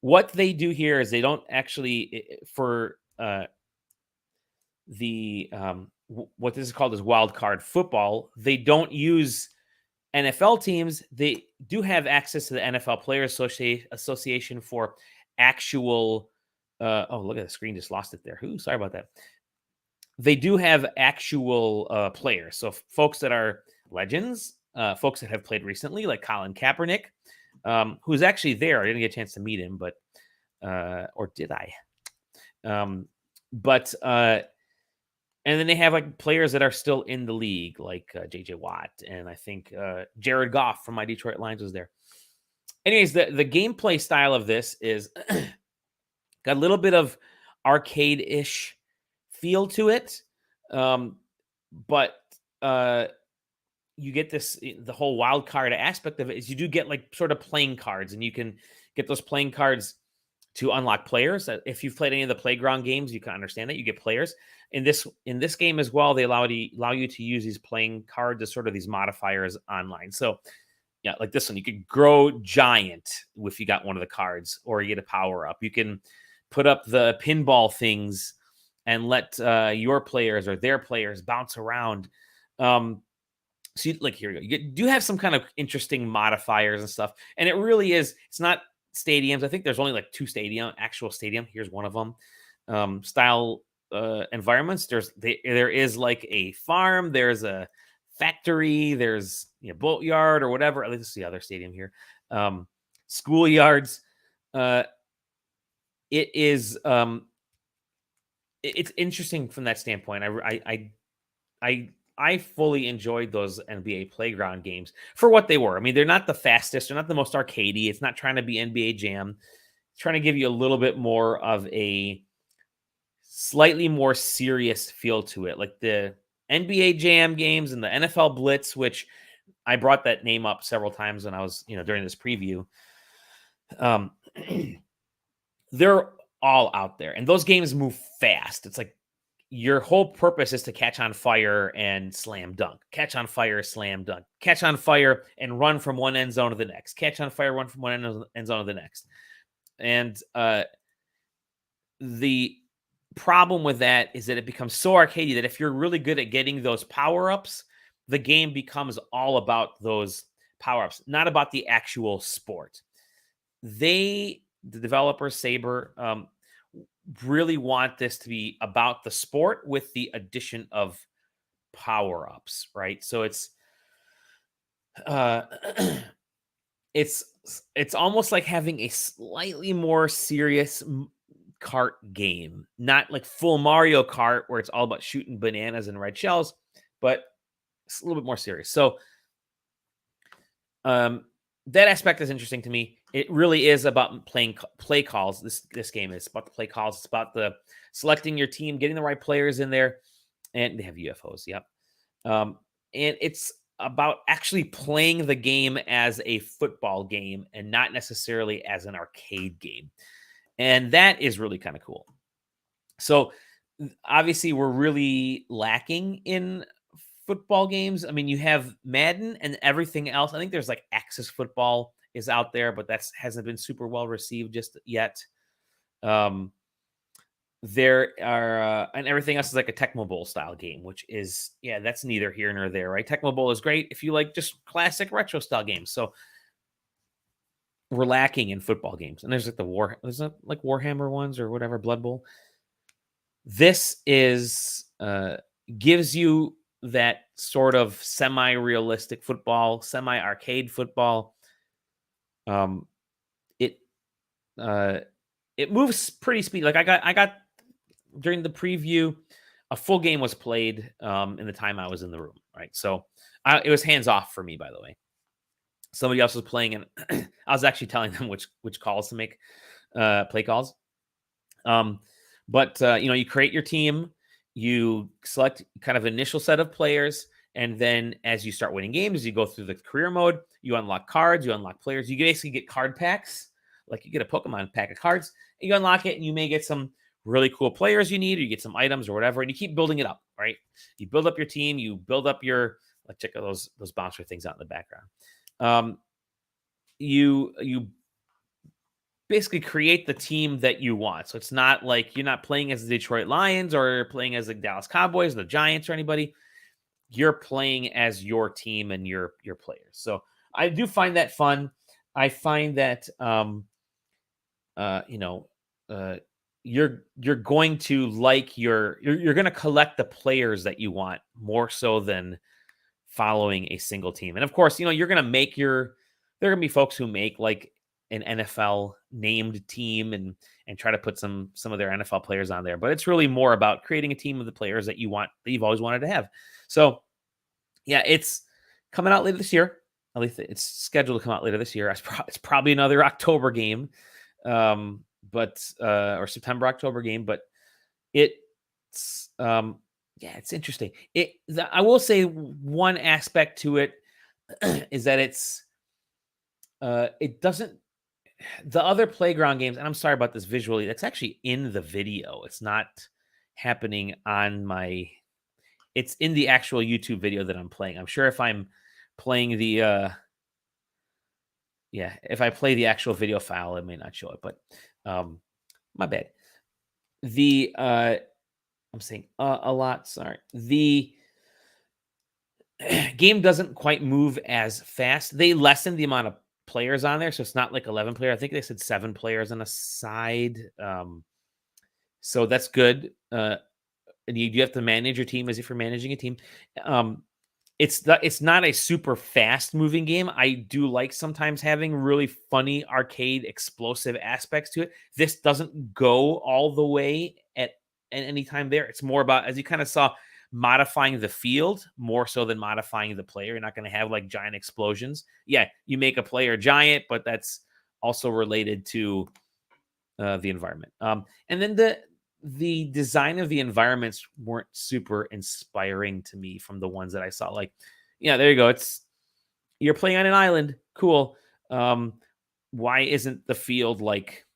What they do here is they don't actually for what this is called is wild card football. They don't use NFL teams. They do have access to the NFL Players Association for actual. Oh, look at the screen! Just lost it there. Ooh, sorry about that. They do have actual players, so folks that are legends, folks that have played recently, like Colin Kaepernick, who's actually there. I didn't get a chance to meet him, but or did I? But and then they have like players that are still in the league, like JJ Watt, and I think Jared Goff from my Detroit Lions was there. Anyways, the gameplay style of this is got a little bit of arcade-ish feel to it, but you get the whole wild card aspect of it is you do get like sort of playing cards, and you can get those playing cards to unlock players. If you've played any of the playground games, you can understand that you get players. In this game as well, they allow you to use these playing cards as sort of these modifiers online. So yeah, like this one, you could grow giant if you got one of the cards, or you get a power up. You can put up the pinball things and let your players or their players bounce around. So here you go. You do have some kind of interesting modifiers and stuff. And it really is, it's not stadiums. I think there's only like two actual stadium. Here's one of them. Style environments. There is like a farm, there's a factory, there's boatyard or whatever. At least this is the other stadium here. Schoolyards. It is it's interesting from that standpoint. I fully enjoyed those NBA Playground games for what they were. I mean, they're not the fastest, they're not the most arcadey. It's not trying to be NBA Jam. It's trying to give you a little bit more of a slightly more serious feel to it, like the NBA Jam games and the NFL Blitz, which I brought that name up several times when I was, during this preview. They're all out there, and those games move fast. It's like your whole purpose is to catch on fire and slam dunk, catch on fire, slam dunk, catch on fire and run from one end zone to the next, catch on fire, run from one end zone to the next. And the problem with that is that it becomes so arcadey that if you're really good at getting those power-ups, the game becomes all about those power-ups, not about the actual sport. The developers, Saber, really want this to be about the sport with the addition of power-ups, right? So it's it's almost like having a slightly more serious kart game, not like full Mario Kart where it's all about shooting bananas and red shells, but it's a little bit more serious. So that aspect is interesting to me. It really is about playing play calls. This game is about the play calls. It's about the selecting your team, getting the right players in there, and they have UFOs. Yep. And it's about actually playing the game as a football game and not necessarily as an arcade game. And that is really kind of cool. So obviously we're really lacking in football games. I mean, you have Madden and everything else. I think there's like Axis Football is out there, but that hasn't been super well received just yet. There are and everything else is like a Tecmo Bowl style game, which is that's neither here nor there, right? Tecmo Bowl is great if you like just classic retro style games. So we're lacking in football games, and there's like there's like Warhammer ones or whatever, Blood Bowl. This is gives you that sort of semi-realistic football, semi-arcade football. It it moves pretty speedy. Like I got during the preview, a full game was played in the time I was in the room, right? So it was hands off for me, by the way. Somebody else was playing, and I was actually telling them which calls to make, play calls. But you create your team, you select kind of initial set of players, and then as you start winning games, you go through the career mode, you unlock cards, you unlock players, you basically get card packs, like you get a Pokemon pack of cards, and you unlock it, and you may get some really cool players you need, or you get some items or whatever, and you keep building it up, right? You build up your team, you build up your, like, check out those bouncer things out in the background. You basically create the team that you want. So it's not like you're not playing as the Detroit Lions or playing as the Dallas Cowboys, the Giants, or anybody. You're playing as your team and your players. So I do find that fun. I find that you're going to like you're going to collect the players that you want more so than following a single team. And of course, you're going to make there are going to be folks who make like an NFL named team and try to put some of their NFL players on there. But it's really more about creating a team of the players that you've always wanted to have. So yeah, it's coming out later this year. At least it's scheduled to come out later this year. It's probably another October game, or September, October game. But it's it's interesting. I will say one aspect to it is that it doesn't. The other playground games, and I'm sorry about this visually, that's actually in the video. It's not happening on it's in the actual YouTube video that I'm playing. I'm sure if I'm playing if I play the actual video file, it may not show it, but my bad. I'm saying a lot, sorry. The game doesn't quite move as fast. They lessened the amount of players on there, so it's not like 11 players. I think they said 7 players on a side, so that's good. And you have to manage your team as if you're managing a team. It's not a super fast moving game. I do like sometimes having really funny arcade explosive aspects to it. This doesn't go all the way at any time there. It's more about, as you kind of saw, modifying the field more so than modifying the player. You're not going to have like giant explosions. Yeah, you make a player giant, but that's also related to the environment. And then the design of the environments weren't super inspiring to me from the ones that I saw. Like, yeah, there you go. You're playing on an island. Cool. Why isn't the field like,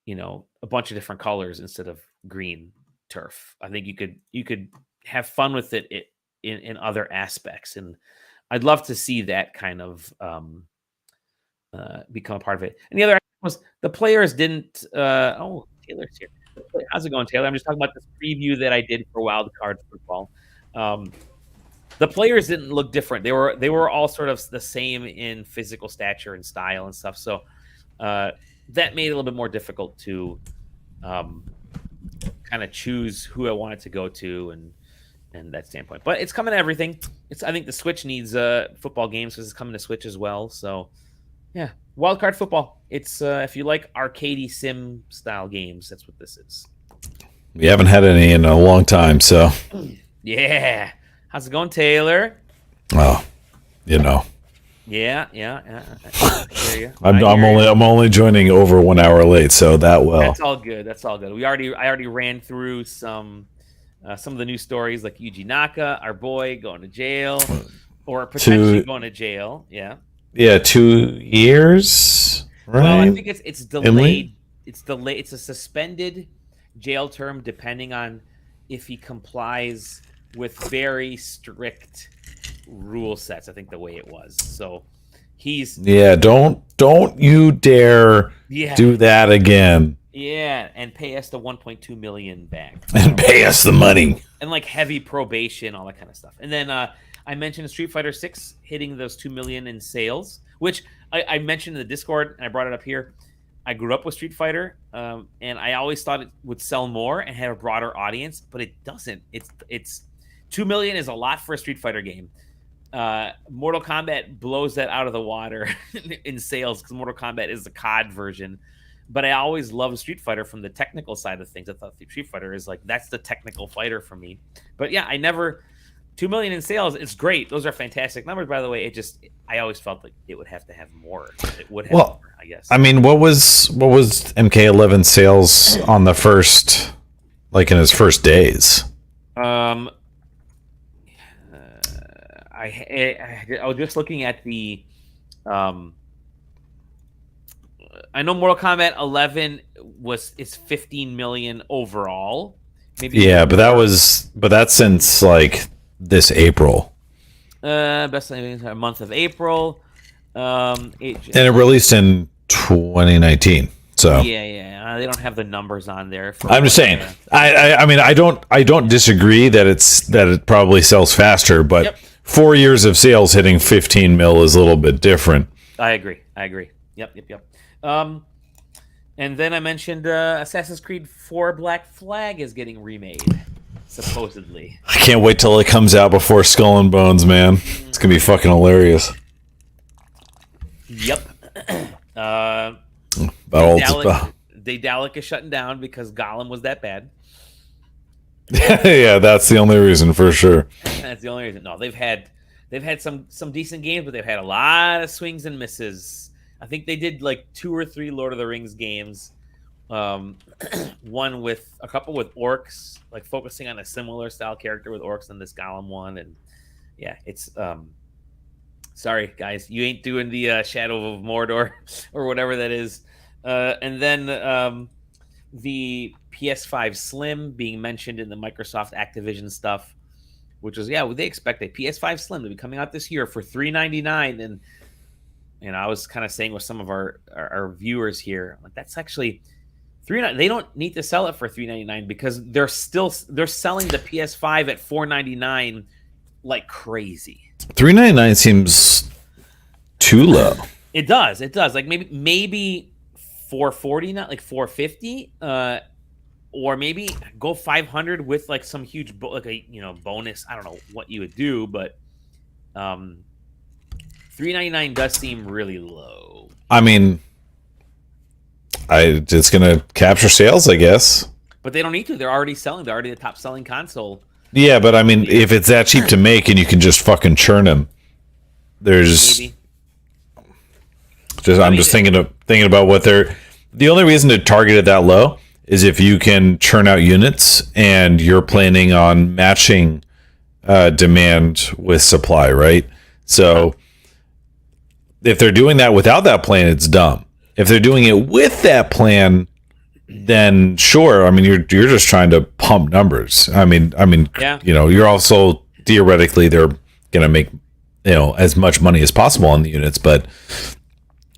a bunch of different colors instead of green turf? I think you could have fun with it in other aspects. And I'd love to see that kind of become a part of it. And the other was the players didn't, Taylor's here. How's it going, Taylor? I'm just talking about this preview that I did for Wild Card Football. The players didn't look different. They were all sort of the same in physical stature and style and stuff. So that made it a little bit more difficult to kind of choose who I wanted to go to and that standpoint. But it's coming to everything. I think the Switch needs football games because it's coming to Switch as well. So yeah, Wild Card Football. It's if you like arcadey sim style games, that's what this is. We haven't had any in a long time, so yeah. How's it going, Taylor? Oh, Yeah. I'm only joining over 1 hour late, so That's all good. I already ran through some of the news stories, like Yuji Naka, our boy, going to jail or potentially going to jail. Yeah. Yeah, 2 years. Right. Well, I think it's delayed. It's delayed. It's a suspended jail term, depending on if he complies with very strict rule sets. I think the way it was. So he's don't you dare do that again. Yeah, and pay us the 1.2 million back. And pay us the money. And like heavy probation, all that kind of stuff. And then I mentioned Street Fighter 6 hitting those 2 million in sales, which I mentioned in the Discord, and I brought it up here. I grew up with Street Fighter, and I always thought it would sell more and have a broader audience, but it doesn't. It's 2 million is a lot for a Street Fighter game. Mortal Kombat blows that out of the water in sales because Mortal Kombat is the COD version. But I always loved Street Fighter from the technical side of things. I thought Street Fighter is like that's the technical fighter for me. But yeah, I never 2 million in sales. It's great. Those are fantastic numbers, by the way. I always felt like it would have to have more. It would have Well, more, I guess. I mean, what was MK11 sales on the first, like in his first days? Um, I was just looking at the I know Mortal Kombat 11 is 15 million overall. Maybe Yeah, but that's since like this April, best month of April. and it released in 2019. So yeah. They don't have the numbers on there. I'm just saying. I mean, I don't disagree that it probably sells faster, but Yep. 4 years of sales hitting 15 mil is a little bit different. I agree. Yep. And then I mentioned Assassin's Creed 4 Black Flag is getting remade, supposedly. I can't wait till it comes out before Skull and Bones, man. It's gonna be fucking hilarious. Yep. Daedalic is shutting down because Gollum was that bad. Yeah, that's the only reason for sure. That's the only reason. No, they've had some decent games, but they've had a lot of swings and misses. I think they did like 2 or 3 Lord of the Rings games. One with a couple with orcs, like focusing on a similar style character with orcs than this Gollum one, and yeah, it's sorry guys, you ain't doing the Shadow of Mordor or whatever that is. And then the PS5 Slim being mentioned in the Microsoft Activision stuff, which was they expect a PS5 Slim to be coming out this year for $399, and I was kind of saying with some of our viewers here, like that's actually $399. They don't need to sell it for $399 because they're selling the PS5 at $499 like crazy. $399 seems too low. It does. Like maybe $440, not like $450, or maybe go $500 with like some huge bonus. I don't know what you would do, but $399 does seem really low. I mean, it's gonna capture sales, I guess. But they don't need to. They're already selling. They're already the top selling console. Yeah, but I mean, if it's that cheap to make and you can just fucking churn them, there's Maybe. I'm just thinking about what they're. The only reason to target it that low is if you can churn out units and you're planning on matching demand with supply, right? So if they're doing that without that plan, it's dumb. If they're doing it with that plan, then sure. I mean, you're just trying to pump numbers. I mean, Yeah. You're also theoretically they're gonna make as much money as possible on the units, but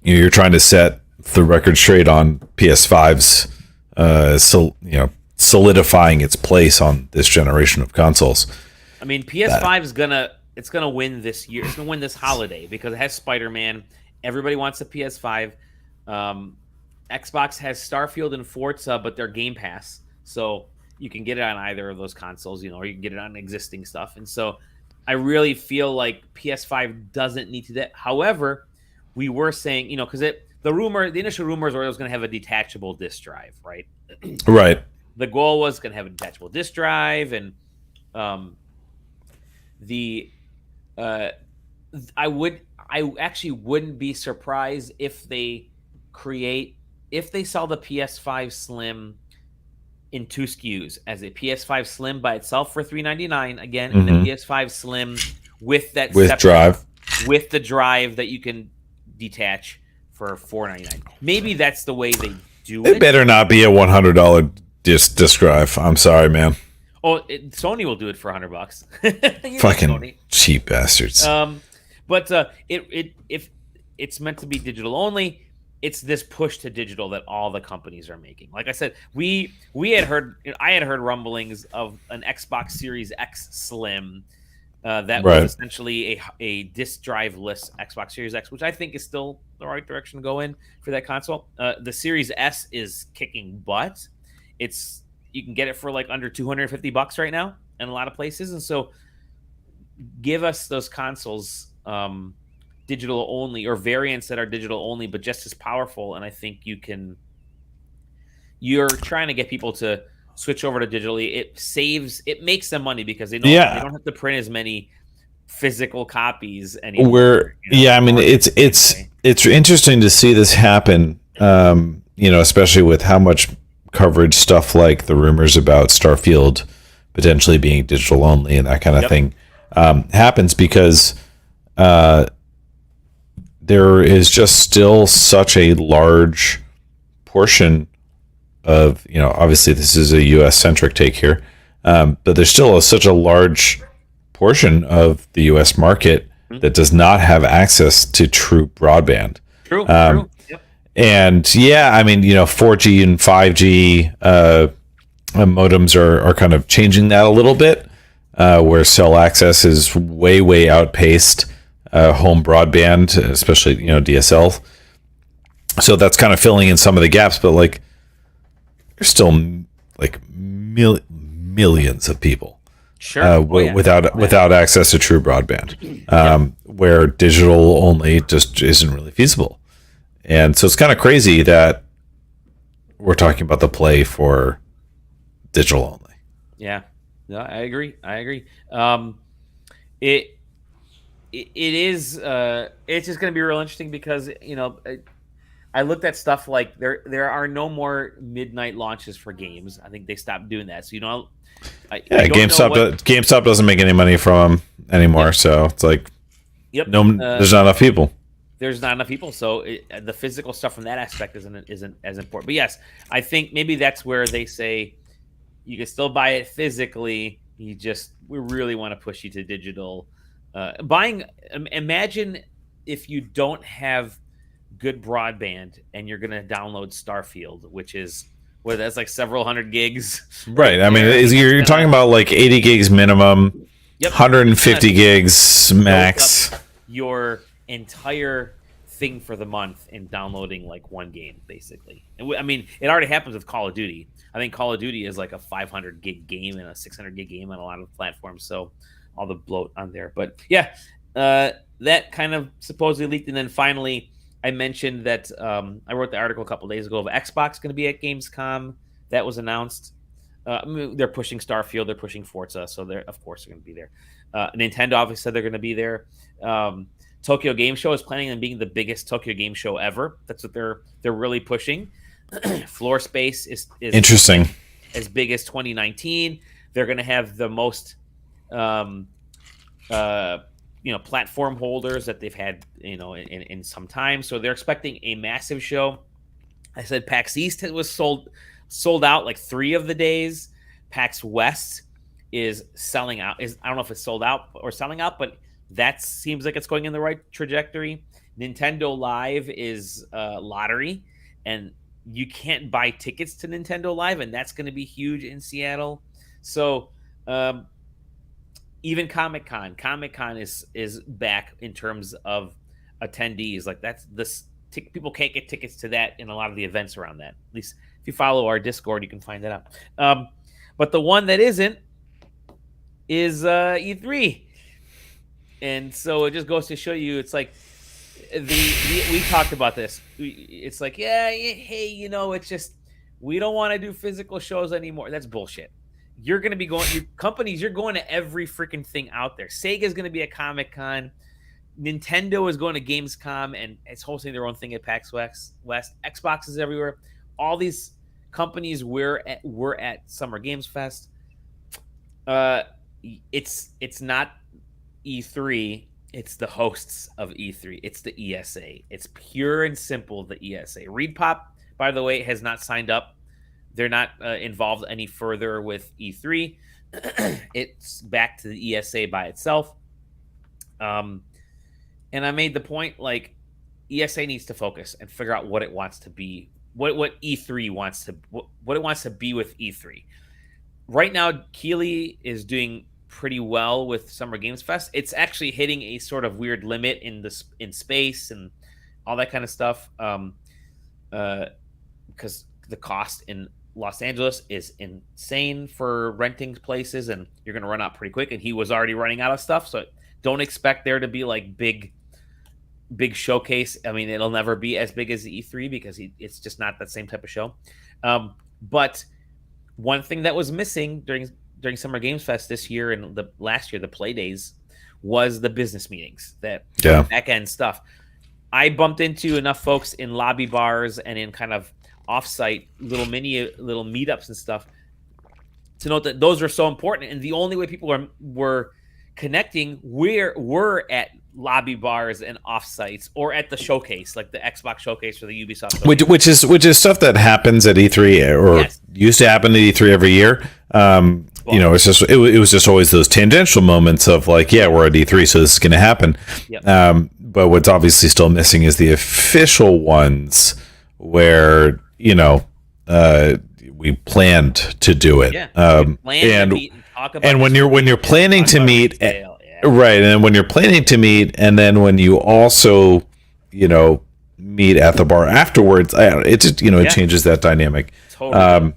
you're trying to set the record straight on PS5's, solidifying its place on this generation of consoles. I mean, PS5 is gonna win this year. It's gonna win this holiday because it has Spider-Man. Everybody wants a PS5. Xbox has Starfield and Forza, but they're Game Pass, so you can get it on either of those consoles, or you can get it on existing stuff. And so, I really feel like PS5 doesn't need to do that. However, we were saying, because the initial rumors were it was going to have a detachable disk drive, right? Right. The goal was going to have a detachable disk drive, and I actually wouldn't be surprised if they sell the PS5 Slim in 2 SKUs as a PS5 Slim by itself for $399 again, and then PS5 Slim with that drive, with the drive that you can detach for $499. Maybe that's the way they do it. It better not be a $100 disk drive. I'm sorry, man. Oh, Sony will do it for $100. Fucking cheap bastards. But if it's meant to be digital only, it's this push to digital that all the companies are making. Like I said, I had heard rumblings of an Xbox Series X Slim that was essentially a disk drive-less Xbox Series X, which I think is still the right direction to go in for that console. The Series S is kicking butt. You can get it for like under $250 right now in a lot of places, and so give us those consoles. Digital only or variants that are digital only but just as powerful, and I think you can you're trying to get people to switch over to digitally. It makes them money because they don't have to print as many physical copies anymore. I mean, it's interesting to see this happen. Especially with how much coverage stuff like the rumors about Starfield potentially being digital only and that kind of thing happens because there is just still such a large portion of, obviously this is a US centric take here, but there's still such a large portion of the US market that does not have access to true broadband. True. Yep. And 4G and 5G modems are kind of changing that a little bit, where cell access is way outpaced home broadband, especially DSL. So that's kind of filling in some of the gaps, but like there's still like millions of people without access to true broadband, where digital only just isn't really feasible. And so it's kind of crazy that we're talking about the play for digital only. Yeah, no, I agree. It is. It's just going to be real interesting because I looked at stuff like there are no more midnight launches for games. I think they stopped doing that. So GameStop doesn't make any money from them anymore. So it's like, there's not enough people. There's not enough people, so the physical stuff from that aspect isn't as important. But yes, I think maybe that's where they say you can still buy it physically. We really want to push you to digital. Imagine if you don't have good broadband and you're going to download Starfield, which is that's like several hundred gigs. Right. I mean, you're talking about like 80 gigs minimum, 150 gigs max. Your entire thing for the month in downloading like one game, basically. And I mean, it already happens with Call of Duty. I think Call of Duty is like a 500 gig game and a 600 gig game on a lot of platforms. So all the bloat on there. But yeah, that kind of supposedly leaked. And then finally, I mentioned that I wrote the article a couple days ago of Xbox going to be at Gamescom. That was announced. They're pushing Starfield. They're pushing Forza. So they're going to be there. Nintendo obviously said they're going to be there. Tokyo Game Show is planning on being the biggest Tokyo Game Show ever. That's what they're really pushing. Floor space is interesting, as big as 2019. They're going to have the most platform holders that they've had in some time. So they're expecting a massive show. I said PAX East was sold out like 3 of the days. PAX West is selling out. I don't know if it's sold out or selling out, but that seems like it's going in the right trajectory. Nintendo Live is lottery, and you can't buy tickets to Nintendo Live, and that's going to be huge in Seattle. So even Comic-Con is back in terms of attendees. Like people can't get tickets to that in a lot of the events around that. At least if you follow our Discord, you can find that out. But the one that isn't is E3. And so it just goes to show you, it's like we talked about this. It's like, hey, it's just we don't want to do physical shows anymore. That's bullshit. You're going to be you're going to every freaking thing out there. Sega's going to be at Comic-Con. Nintendo is going to Gamescom, and it's hosting their own thing at PAX West. Xbox is everywhere. All these companies were at Summer Games Fest. It's not E3, it's the hosts of E3. It's the ESA. It's pure and simple the ESA. ReedPop, by the way, has not signed up. They're not involved any further with E3. It's back to the ESA by itself. And I made the point, like, ESA needs to focus and figure out what it wants to be, what E3 wants to, what it wants to be with E3. Right now, Keighley is doing pretty well with Summer Games Fest. It's actually hitting a sort of weird limit in space and all that kind of stuff, because the cost in Los Angeles is insane for renting places, and you're going to run out pretty quick. And he was already running out of stuff, so don't expect there to be like big showcase. I mean, it'll never be as big as the E3 because it's just not that same type of show. But one thing that was missing during Summer Games Fest this year and the last year, the play days, was the business meetings, that back end stuff. I bumped into enough folks in lobby bars and in kind of offsite little meetups and stuff to note that those are so important. And the only way people were connecting were at lobby bars and offsites or at the showcase, like the Xbox showcase or the Ubisoft showcase. Which is stuff that happens at E3 or used to happen at E3 every year. It's just it was just always those tangential moments of like, yeah, we're at E3, so this is going to happen. Yep. But what's obviously still missing is the official ones where we planned to do it. And when you're planning to meet, right, and when you're planning to meet, and then when you also meet at the bar afterwards, it just it changes that dynamic. Totally.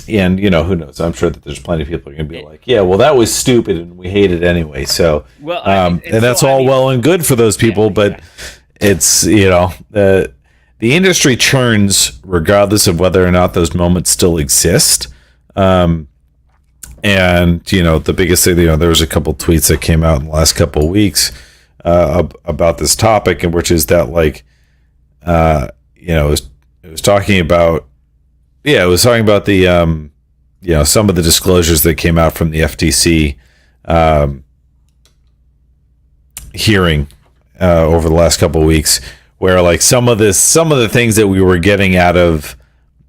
And who knows? I'm sure that there's plenty of people who are going to be like, yeah, well, that was stupid and we hate it anyway. So, and that's all well and good for those people, but it's the industry churns regardless of whether or not those moments still exist. And the biggest thing, there was a couple tweets that came out in the last couple of weeks about this topic, and which is that it was talking about the some of the disclosures that came out from the FTC hearing over the last couple of weeks, where like some of the things that we were getting out of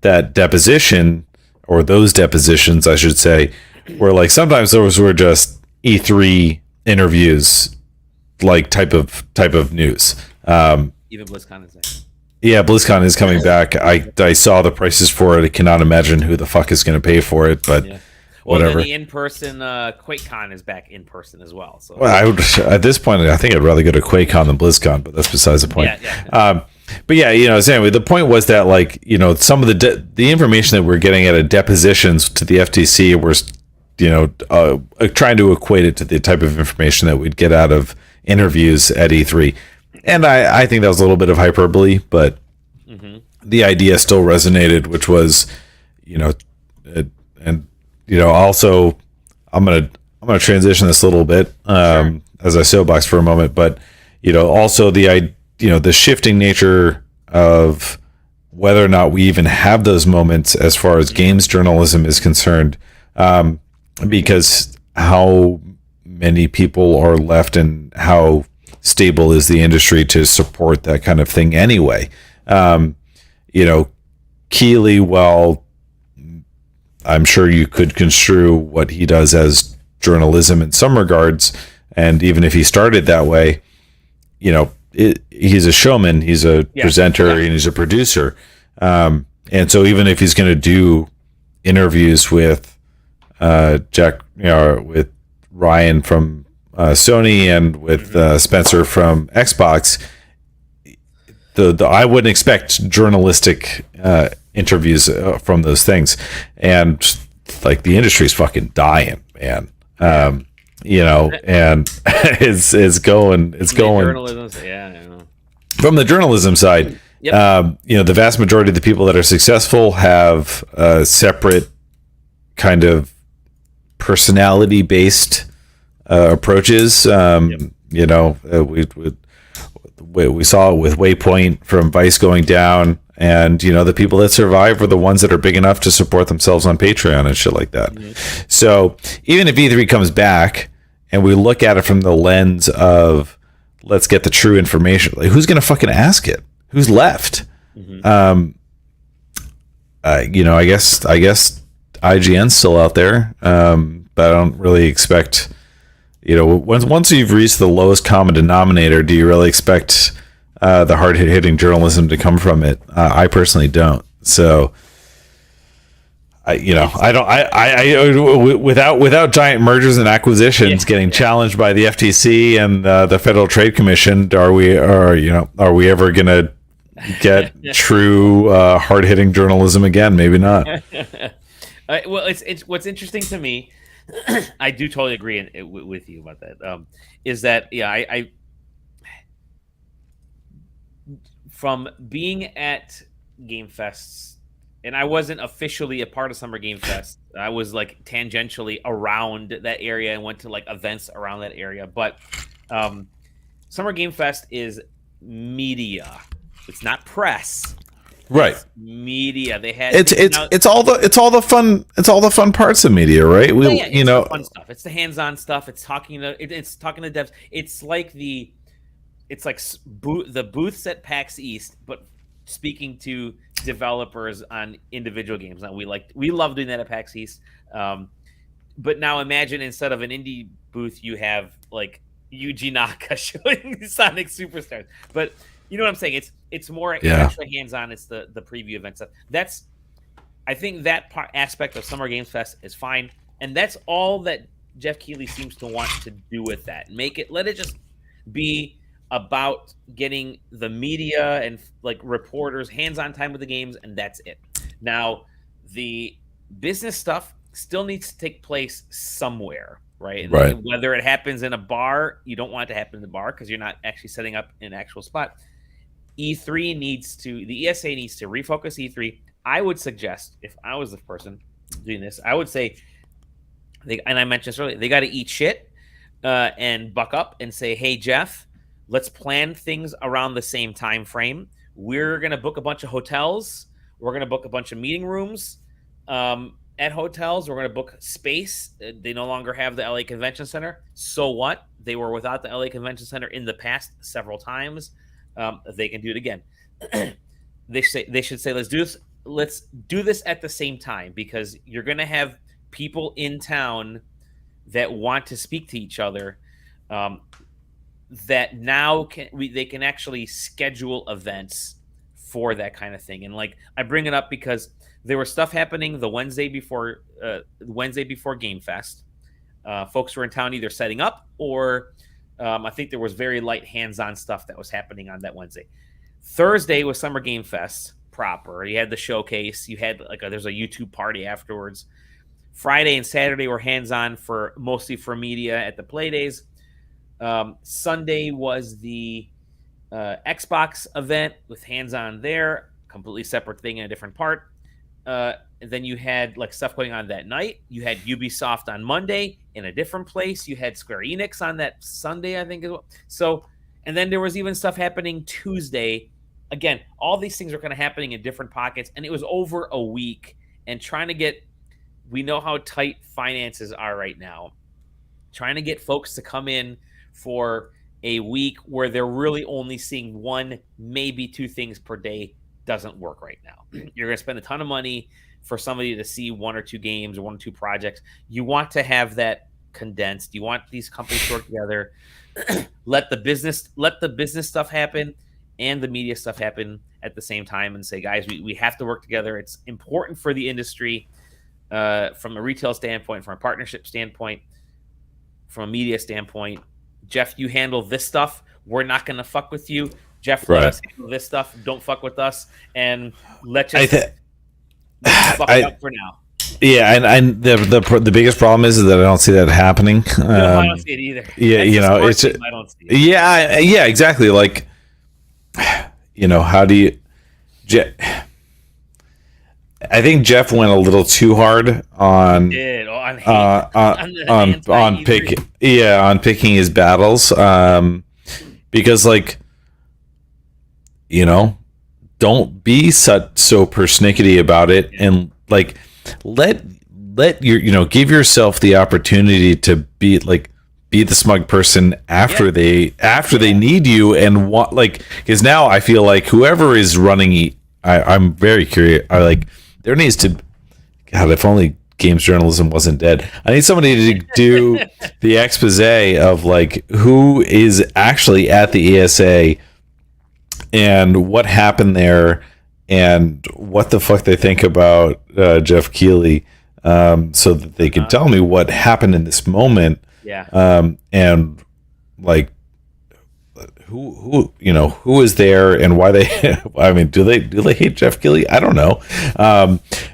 that deposition, or those depositions, I should say, were like sometimes those were just E3 interviews, like type of news. Even BlizzCon is there. Yeah, BlizzCon is coming back. I saw the prices for it. I cannot imagine who the fuck is going to pay for it, but whatever. Then the in-person QuakeCon is back in person as well. So at this point, I think I'd rather go to QuakeCon than BlizzCon, but that's besides the point. But yeah, anyway, the point was that some of the information that we're getting out of depositions to the FTC was trying to equate it to the type of information that we'd get out of interviews at E3. And I think that was a little bit of hyperbole, but the idea still resonated, which was, also I'm gonna transition this a little bit as I soapbox for a moment, but also the shifting nature of whether or not we even have those moments as far as games journalism is concerned, because how many people are left and how stable is the industry to support that kind of thing anyway. Keeley, well, I'm sure you could construe what he does as journalism in some regards, and even if he started that way, he's a showman, he's a presenter, and he's a producer, and so even if he's going to do interviews with Jack, with Ryan from Sony and with Spencer from Xbox, I wouldn't expect journalistic interviews from those things, and like the industry's fucking dying, man. And it's going from the journalism side. The vast majority of the people that are successful have separate kind of personality based approaches. We saw it with Waypoint from Vice going down, and the people that survive are the ones that are big enough to support themselves on Patreon and shit like that. So even if E3 comes back and we look at it from the lens of let's get the true information, like who's gonna fucking ask it? Who's left? I guess IGN's still out there, but I don't really expect. Once you've reached the lowest common denominator, do you really expect the hard-hitting journalism to come from it? I personally don't. So, without giant mergers and acquisitions getting challenged by the FTC and the Federal Trade Commission, are we ever gonna get true hard-hitting journalism again? Maybe not. Well, it's what's interesting to me. I do totally agree with you about that. Is that I from being at Game Fests and I wasn't officially a part of Summer Game Fest. I was like tangentially around that area and went to like events around that area. But Summer Game Fest is media. It's not press. Right. It's media. They had it's all the fun parts of media, right? It's the fun stuff. It's the hands-on stuff. It's talking to devs. It's like the booths at PAX East, but speaking to developers on individual games. Now we love doing that at PAX East. But now imagine instead of an indie booth, you have like Yuji Naka showing Sonic Superstars. But you know what I'm saying? It's more extra hands-on. It's the preview event stuff. I think that aspect of Summer Games Fest is fine, and that's all that Jeff Keighley seems to want to do with that. Let it just be about getting the media and like reporters hands-on time with the games, and that's it. Now, the business stuff still needs to take place somewhere, right? Whether it happens in a bar, you don't want it to happen in the bar because you're not actually setting up an actual spot. The ESA needs to refocus E3. I would suggest, if I was the person doing this, I would say, and I mentioned this earlier, they got to eat shit and buck up and say, hey, Jeff, let's plan things around the same time frame. We're going to book a bunch of hotels. We're going to book a bunch of meeting rooms at hotels. We're going to book space. They no longer have the LA Convention Center. So what? They were without the LA Convention Center in the past several times. They can do it again. They should say, let's do this at the same time, because you're going to have people in town that want to speak to each other, that now they can actually schedule events for that kind of thing. And like, I bring it up because there was stuff happening the Wednesday before Game Fest. Folks were in town either setting up or I think there was very light hands-on stuff that was happening on that Wednesday. Thursday was Summer Game Fest proper. You had the showcase. You had there's a YouTube party afterwards. Friday and Saturday were hands-on mostly for media at the Play Days. Sunday was the Xbox event with hands-on there, completely separate thing in a different part. Then you had like stuff going on that night. You had Ubisoft on Monday in a different place. You had Square Enix on that Sunday, I think as well. So, and then there was even stuff happening Tuesday. Again, all these things are kind of happening in different pockets, and it was over a week. And we know how tight finances are right now. Trying to get folks to come in for a week where they're really only seeing one, maybe two things per day doesn't work right now. You're going to spend a ton of money for somebody to see one or two games or one or two projects. You want to have that condensed. You want these companies to work together. let the business stuff happen and the media stuff happen at the same time, and say, guys, we have to work together. It's important for the industry from a retail standpoint, from a partnership standpoint, from a media standpoint. Jeff, you handle this stuff. We're not going to fuck with you. Jeff, let us handle this stuff. Don't fuck with us, and let's fuck it up for now. Yeah, and the biggest problem is that I don't see that happening. No, I don't see it either. Yeah, I don't see it. Yeah, exactly. Like, how do you? I think Jeff went a little too hard on picking his battles, because don't be so persnickety about it, and like let your give yourself the opportunity to be the smug person after they need you, and because now I feel like whoever is running, I'm very curious. There needs to, God, if only games journalism wasn't dead. I need somebody to do the expose of who is actually at the ESA and what happened there and what the fuck they think about Jeff Keighley, so that they can tell me what happened in this moment. Yeah. And who is there and why they I mean, do they hate Jeff Keighley? I don't know.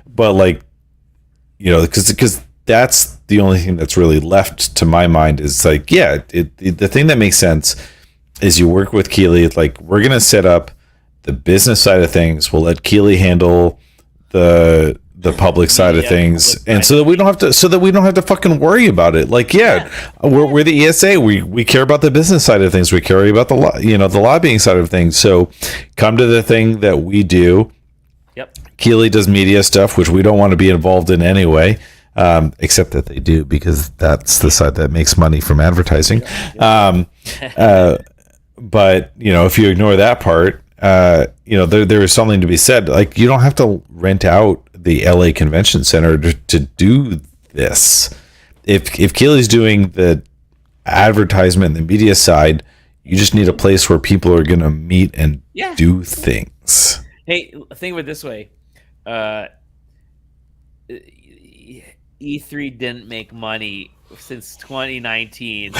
But because that's the only thing that's really left to my mind is the thing that makes sense is you work with Keighley. It's we're going to set up the business side of things. We'll let Keighley handle the public side of things, and so that we don't have to fucking worry about it. Like, we're the ESA. We care about the business side of things. We care about the lobbying side of things. So come to the thing that we do. Yep. Keeley does media stuff, which we don't want to be involved in anyway, except that they do, because that's the side that makes money from advertising. But if you ignore that part, there is something to be said. Like, you don't have to rent out the LA Convention Center to do this. If Keely's doing the advertisement and the media side, you just need a place where people are going to meet and do things. Hey, think of it this way. E3 didn't make money since 2019.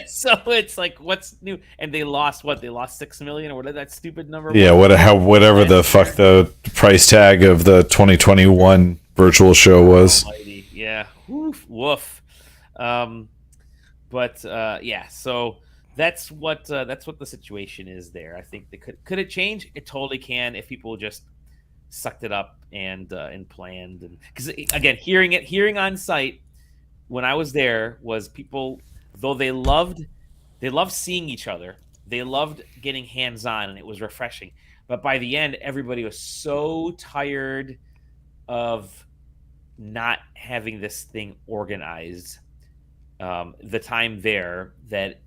So it's like, what's new? And they lost what? They lost 6 million, or whatever that stupid number was. Yeah, whatever the fuck the price tag of the 2021 virtual show was. Almighty. Yeah. Woof. So that's what the situation is there. I think could it change? It totally can if people just sucked it up and planned. And because again, hearing on site when I was there was people, though they loved seeing each other, they loved getting hands on, and it was refreshing. But by the end, everybody was so tired of not having this thing organized. The time there, that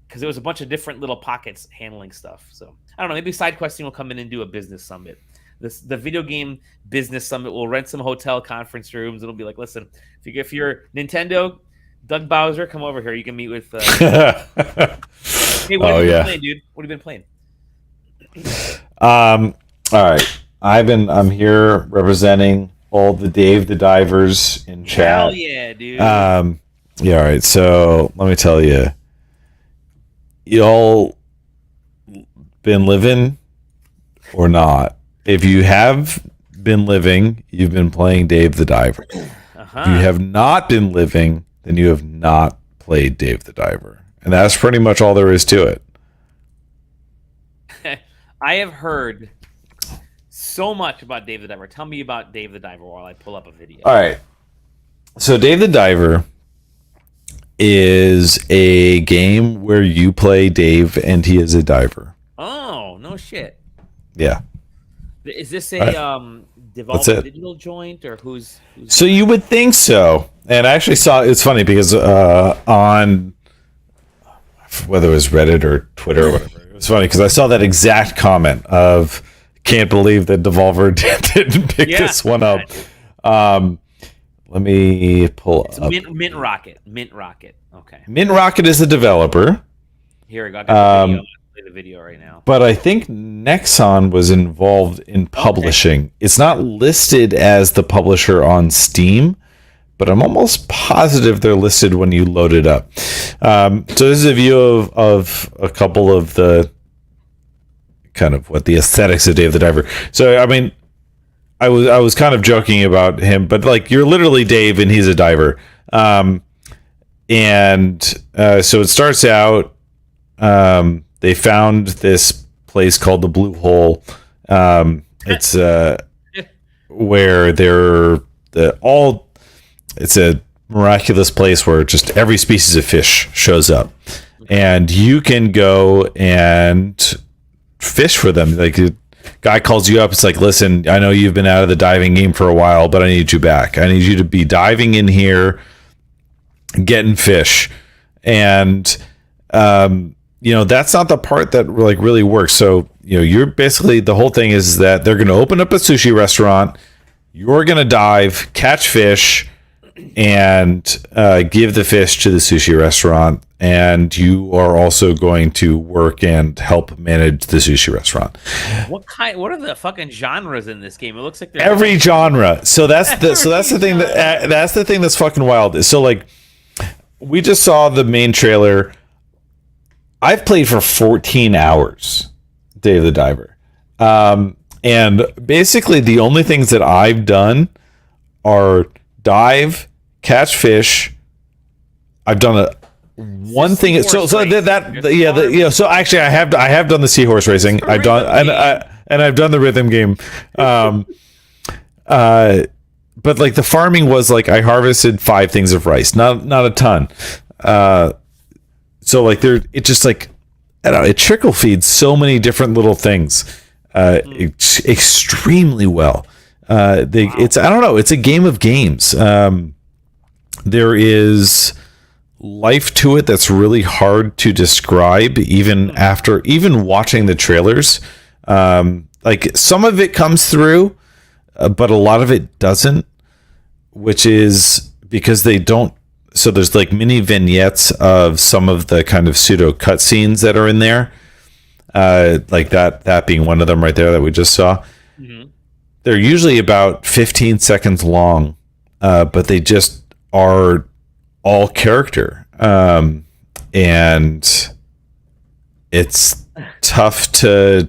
because there was a bunch of different little pockets handling stuff. So I don't know. Maybe SideQuesting will come in and do a business summit. The video game business summit will rent some hotel conference rooms. It'll be like, listen, if you're Nintendo, Doug Bowser, come over here. You can meet with. Hey, what have you been playing, dude? What have you been playing? All right, I'm here representing all the Dave the Divers in chat. Hell yeah, dude. Yeah, all right. So let me tell you, y'all been living or not? If you have been living, you've been playing Dave the Diver. Uh-huh. If you have not been living, then you have not played Dave the Diver. And that's pretty much all there is to it. I have heard so much about Dave the Diver. Tell me about Dave the Diver while I pull up a video. All right. So Dave the Diver is a game where you play Dave and he is a diver. Oh, no shit. Yeah. Is this a Devolver Digital joint, or who's So you would think so. And I actually saw, it's funny because on whether it was Reddit or Twitter or whatever, it was funny because I saw that exact comment of, can't believe that Devolver didn't pick this one up. Let me pull up. MintRocket. Okay. MintRocket is the developer. Here we go. I got the video right now. But I think Nexon was involved in publishing. Okay. It's not listed as the publisher on Steam, but I'm almost positive they're listed when you load it up. So this is a view of a couple of the kind of what the aesthetics of Dave the Diver. So I mean, I was kind of joking about him, but like, you're literally Dave and he's a diver. So it starts out, they found this place called the Blue Hole. It's where it's a miraculous place where just every species of fish shows up, and you can go and fish for them. Like, a guy calls you up, it's like, listen, I know you've been out of the diving game for a while, but I need you back. I need you to be diving in here, getting fish. And that's not the part that like really works. So you're basically, the whole thing is that they're going to open up a sushi restaurant, you're going to dive, catch fish, and give the fish to the sushi restaurant, and you are also going to work and help manage the sushi restaurant. What are the fucking genres in this game? It looks like every genre. So that's the thing that's fucking wild. So like, we just saw the main trailer. I've played for 14 hours, Dave the Diver. And basically the only things that I've done are dive, catch fish. I've done one thing. So actually I have done the seahorse racing. I've done the rhythm game. But like the farming was like I harvested 5 things of rice, not a ton. So like it just like I don't know, it trickle feeds so many different little things, extremely well. It's I don't know, it's a game of games. There is life to it that's really hard to describe, even watching the trailers. Like some of it comes through, but a lot of it doesn't, which is because they don't. So there's like mini vignettes of some of the kind of pseudo cutscenes that are in there, like that being one of them right there that we just saw. Mm-hmm. They're usually about 15 seconds long, but they just are all character, and it's tough to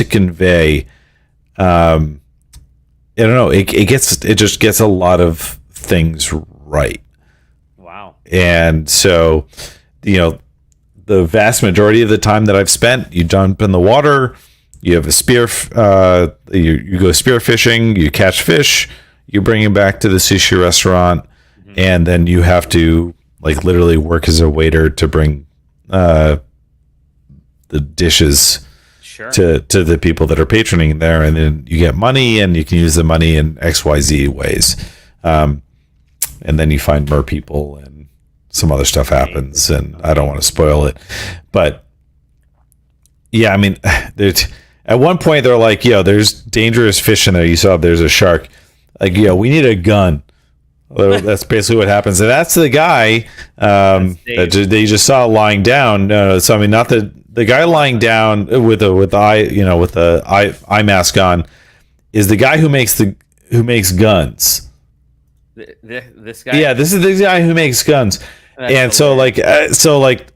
convey. I don't know. It just gets a lot of things right. Wow. And so, the vast majority of the time that I've spent, you jump in the water, you have a spear, you go spear fishing, you catch fish, you bring them back to the sushi restaurant, and then you have to like literally work as a waiter to bring the dishes to the people that are patroning there, and then you get money, and you can use the money in XYZ ways. And then you find mer people, and some other stuff happens, and I don't want to spoil it, but yeah, I mean, at one point they're like, "Yo, there's dangerous fish in there. You saw there's a shark. Like, yo, we need a gun." That's basically what happens, and that's the guy that they just saw lying down. No, so I mean, not the guy lying down with the eye mask on is the guy who makes guns. This guy, yeah, this is the guy who makes guns. That's and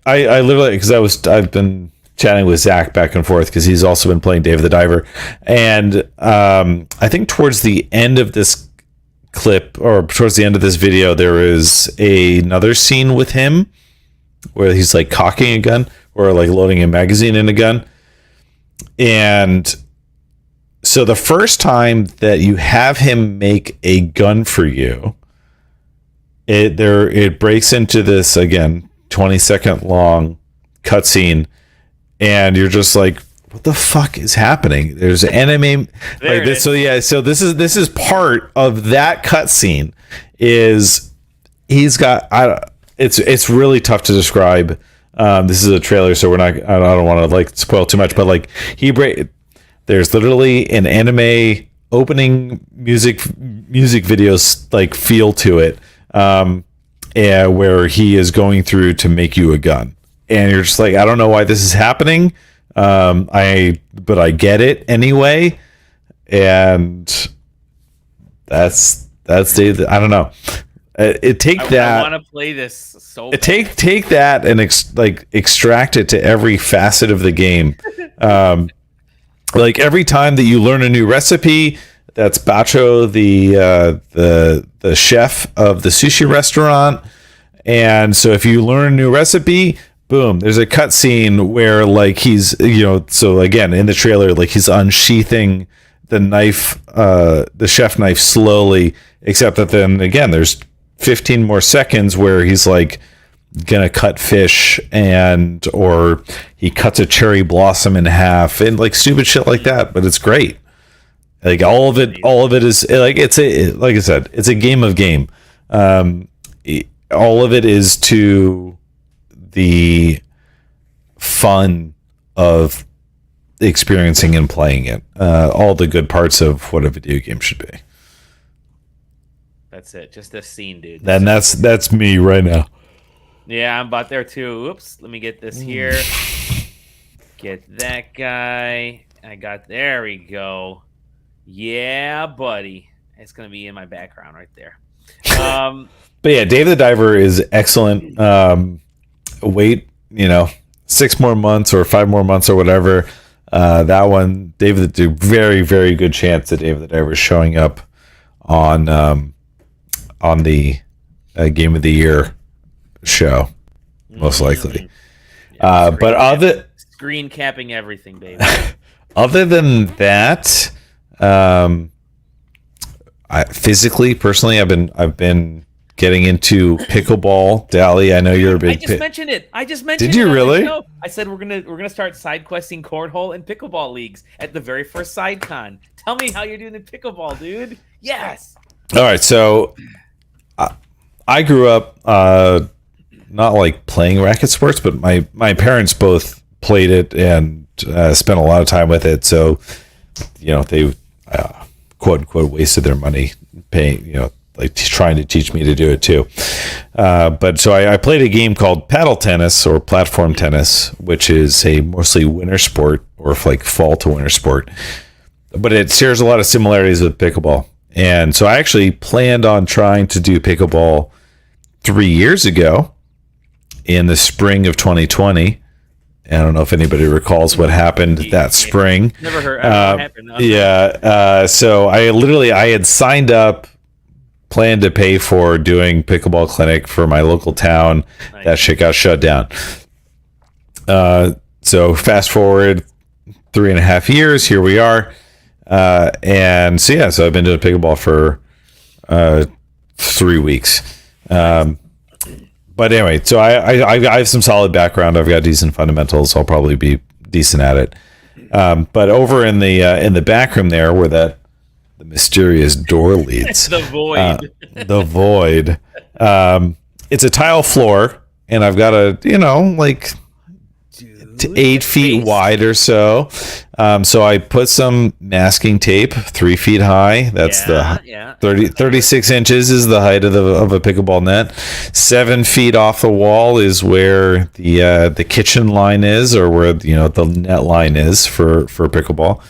I literally, because I've been chatting with Zach back and forth because he's also been playing Dave the Diver, and I think towards the end of this clip, or towards the end of this video, there is another scene with him where he's like cocking a gun or like loading a magazine in a gun. And so the first time that you have him make a gun for you, it breaks into this, again, 20-second long cutscene, and you're just like, what the fuck is happening? There's anime like this. So yeah, so this is part of that cutscene. Is he's got it's really tough to describe. This is a trailer, so I don't want to like spoil too much, but like there's literally an anime opening music videos like feel to it, where he is going through to make you a gun, and you're just like, I don't know why this is happening. But I get it anyway, and that's the, I don't know. I want to play this so bad. Take that and extract it to every facet of the game. Like every time that you learn a new recipe, that's Bacho, the chef of the sushi restaurant, and so if you learn a new recipe, boom, there's a cutscene where like he's, so again in the trailer, like he's unsheathing the knife, the chef knife slowly, except that then again there's 15 more seconds where he's like gonna cut fish, or he cuts a cherry blossom in half, and like stupid shit like that, but it's great. Like all of it is like, like I said, it's a game of game. All of it is to the fun of experiencing and playing it. All the good parts of what a video game should be. That's it. Just this scene, dude. And that's me right now. Yeah, I'm about there too. Oops. Let me get this here. Get that guy. There we go. Yeah, buddy. It's going to be in my background right there. But yeah, Dave the Diver is excellent. Wait, 6 more months or 5 more months or whatever. That one, very, very good chance that Dave the Diver is showing up on the Game of the Year show, most likely. Yeah, but screen capping everything, baby. Other than that, Personally, I've been getting into pickleball. Dally, I know you're a I big. just mentioned it. Did you on the really? show. I said we're gonna start side questing cornhole and pickleball leagues at the very first SideCon. Tell me how you're doing in pickleball, dude. Yes. All right, so I grew up not like playing racket sports, but my parents both played it and spent a lot of time with it. So they quote unquote wasted their money paying, like trying to teach me to do it too. But so I played a game called paddle tennis or platform tennis, which is a mostly winter sport or like fall to winter sport, but it shares a lot of similarities with pickleball. And so I actually planned on trying to do pickleball 3 years ago in the spring of 2020. I don't know if anybody recalls what happened that spring. Never heard what happened. No. Yeah. So I had signed up, planned to pay for doing pickleball clinic for my local town. Nice. That shit got shut down. So fast forward 3.5 years, here we are. And so I've been doing pickleball for 3 weeks. But anyway, so I have some solid background. I've got decent fundamentals. I'll probably be decent at it. But over in the back room there, where the mysterious door leads, the void. The void. It's a tile floor, and I've got to 8 feet wide or so. So I put some masking tape 3 feet high. That's 36 inches is the height of a pickleball net. 7 feet off the wall is where the kitchen line is, or where the net line is for pickleball.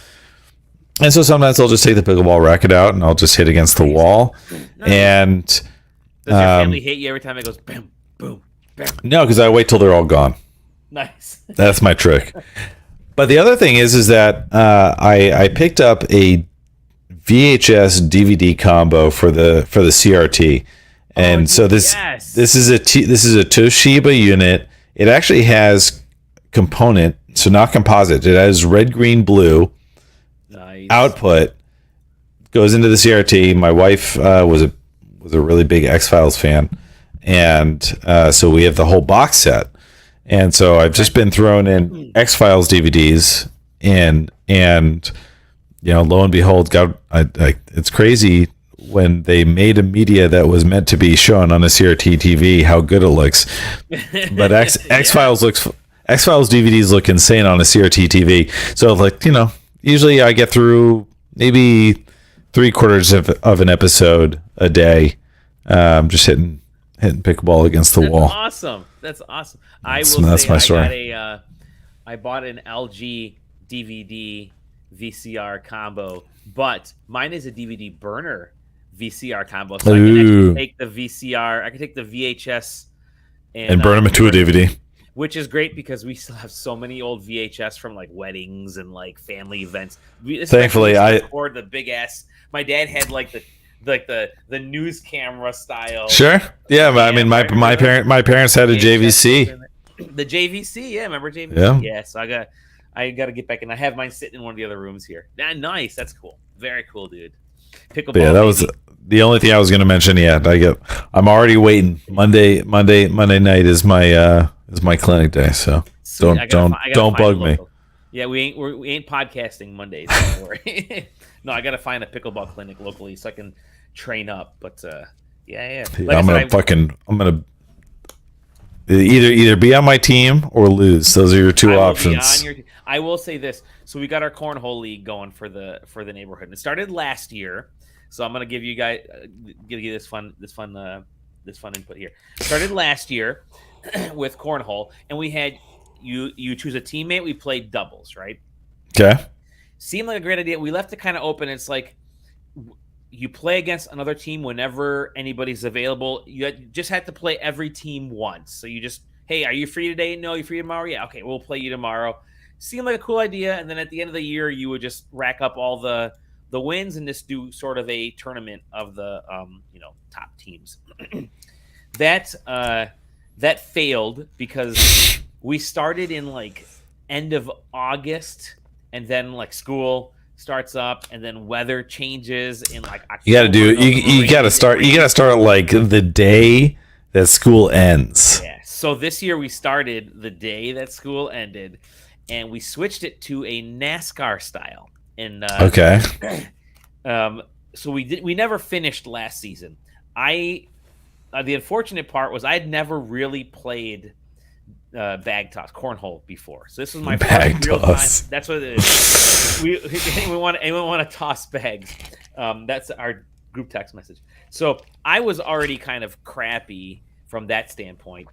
And so sometimes I'll just take the pickleball racket out and I'll just hit against the wall. Nice. And does your family hate you every time it goes bam, boom, bam? No, because I wait till they're all gone. Nice. That's my trick. But the other thing is that I picked up a VHS DVD combo for the CRT, and this is a Toshiba unit. It actually has component, so not composite. It has red, green, blue. Nice. Output goes into the CRT. My wife was a really big X-Files fan, and so we have the whole box set. And so I've just been throwing in X-Files DVDs and lo and behold, it's crazy when they made a media that was meant to be shown on a CRT TV, how good it looks. But X-Files DVDs look insane on a CRT TV. So usually I get through maybe 3/4 of an episode a day, just hitting pickleball against the wall. That's awesome. That's my story. I bought an LG DVD VCR combo, but mine is a DVD burner VCR combo. So I can actually take the VCR, I can take the VHS and burn them into a DVD. Which is great because we still have so many old VHS from like weddings and like family events. Thankfully, I record the big ass. My dad had like the news camera style. Sure. Yeah, but I mean my parents had a JVC. The JVC, yeah, remember JVC? Yeah. Yeah, so I got to get back, and I have mine sitting in one of the other rooms here. Nice, that's cool. Very cool, dude. Pickleball. Yeah, that was the only thing I was going to mention. Yeah, I'm already waiting. Monday night is my clinic day, so don't bug me. Yeah, we ain't podcasting Mondays. Don't worry. No, I got to find a pickleball clinic locally so I can train up. But yeah. Like I'm gonna either be on my team or lose. Those are your two options. I will say this. So we got our cornhole league going for the neighborhood. It started last year. So I'm gonna give you this fun input here. It started last year with cornhole, and we had you choose a teammate. We played doubles, right? Okay. Seemed like a great idea. We left it kind of open. It's like you play against another team whenever anybody's available. You just had to play every team once. So you just, hey, are you free today? No, you free tomorrow? Yeah, okay, we'll play you tomorrow. Seemed like a cool idea. And then at the end of the year, you would just rack up all the wins and just do sort of a tournament of the top teams. That failed because we started in like end of August, and then like school, starts up, and then weather changes in like October. You got to start like the day that school ends. Yeah. So this year we started the day that school ended, and we switched it to a NASCAR style. And Okay. So we never finished last season. The unfortunate part was I'd never really played bag toss cornhole before, so this was my first real time. That's what it is. Anyone want to toss bags? That's our group text message. So I was already kind of crappy from that standpoint.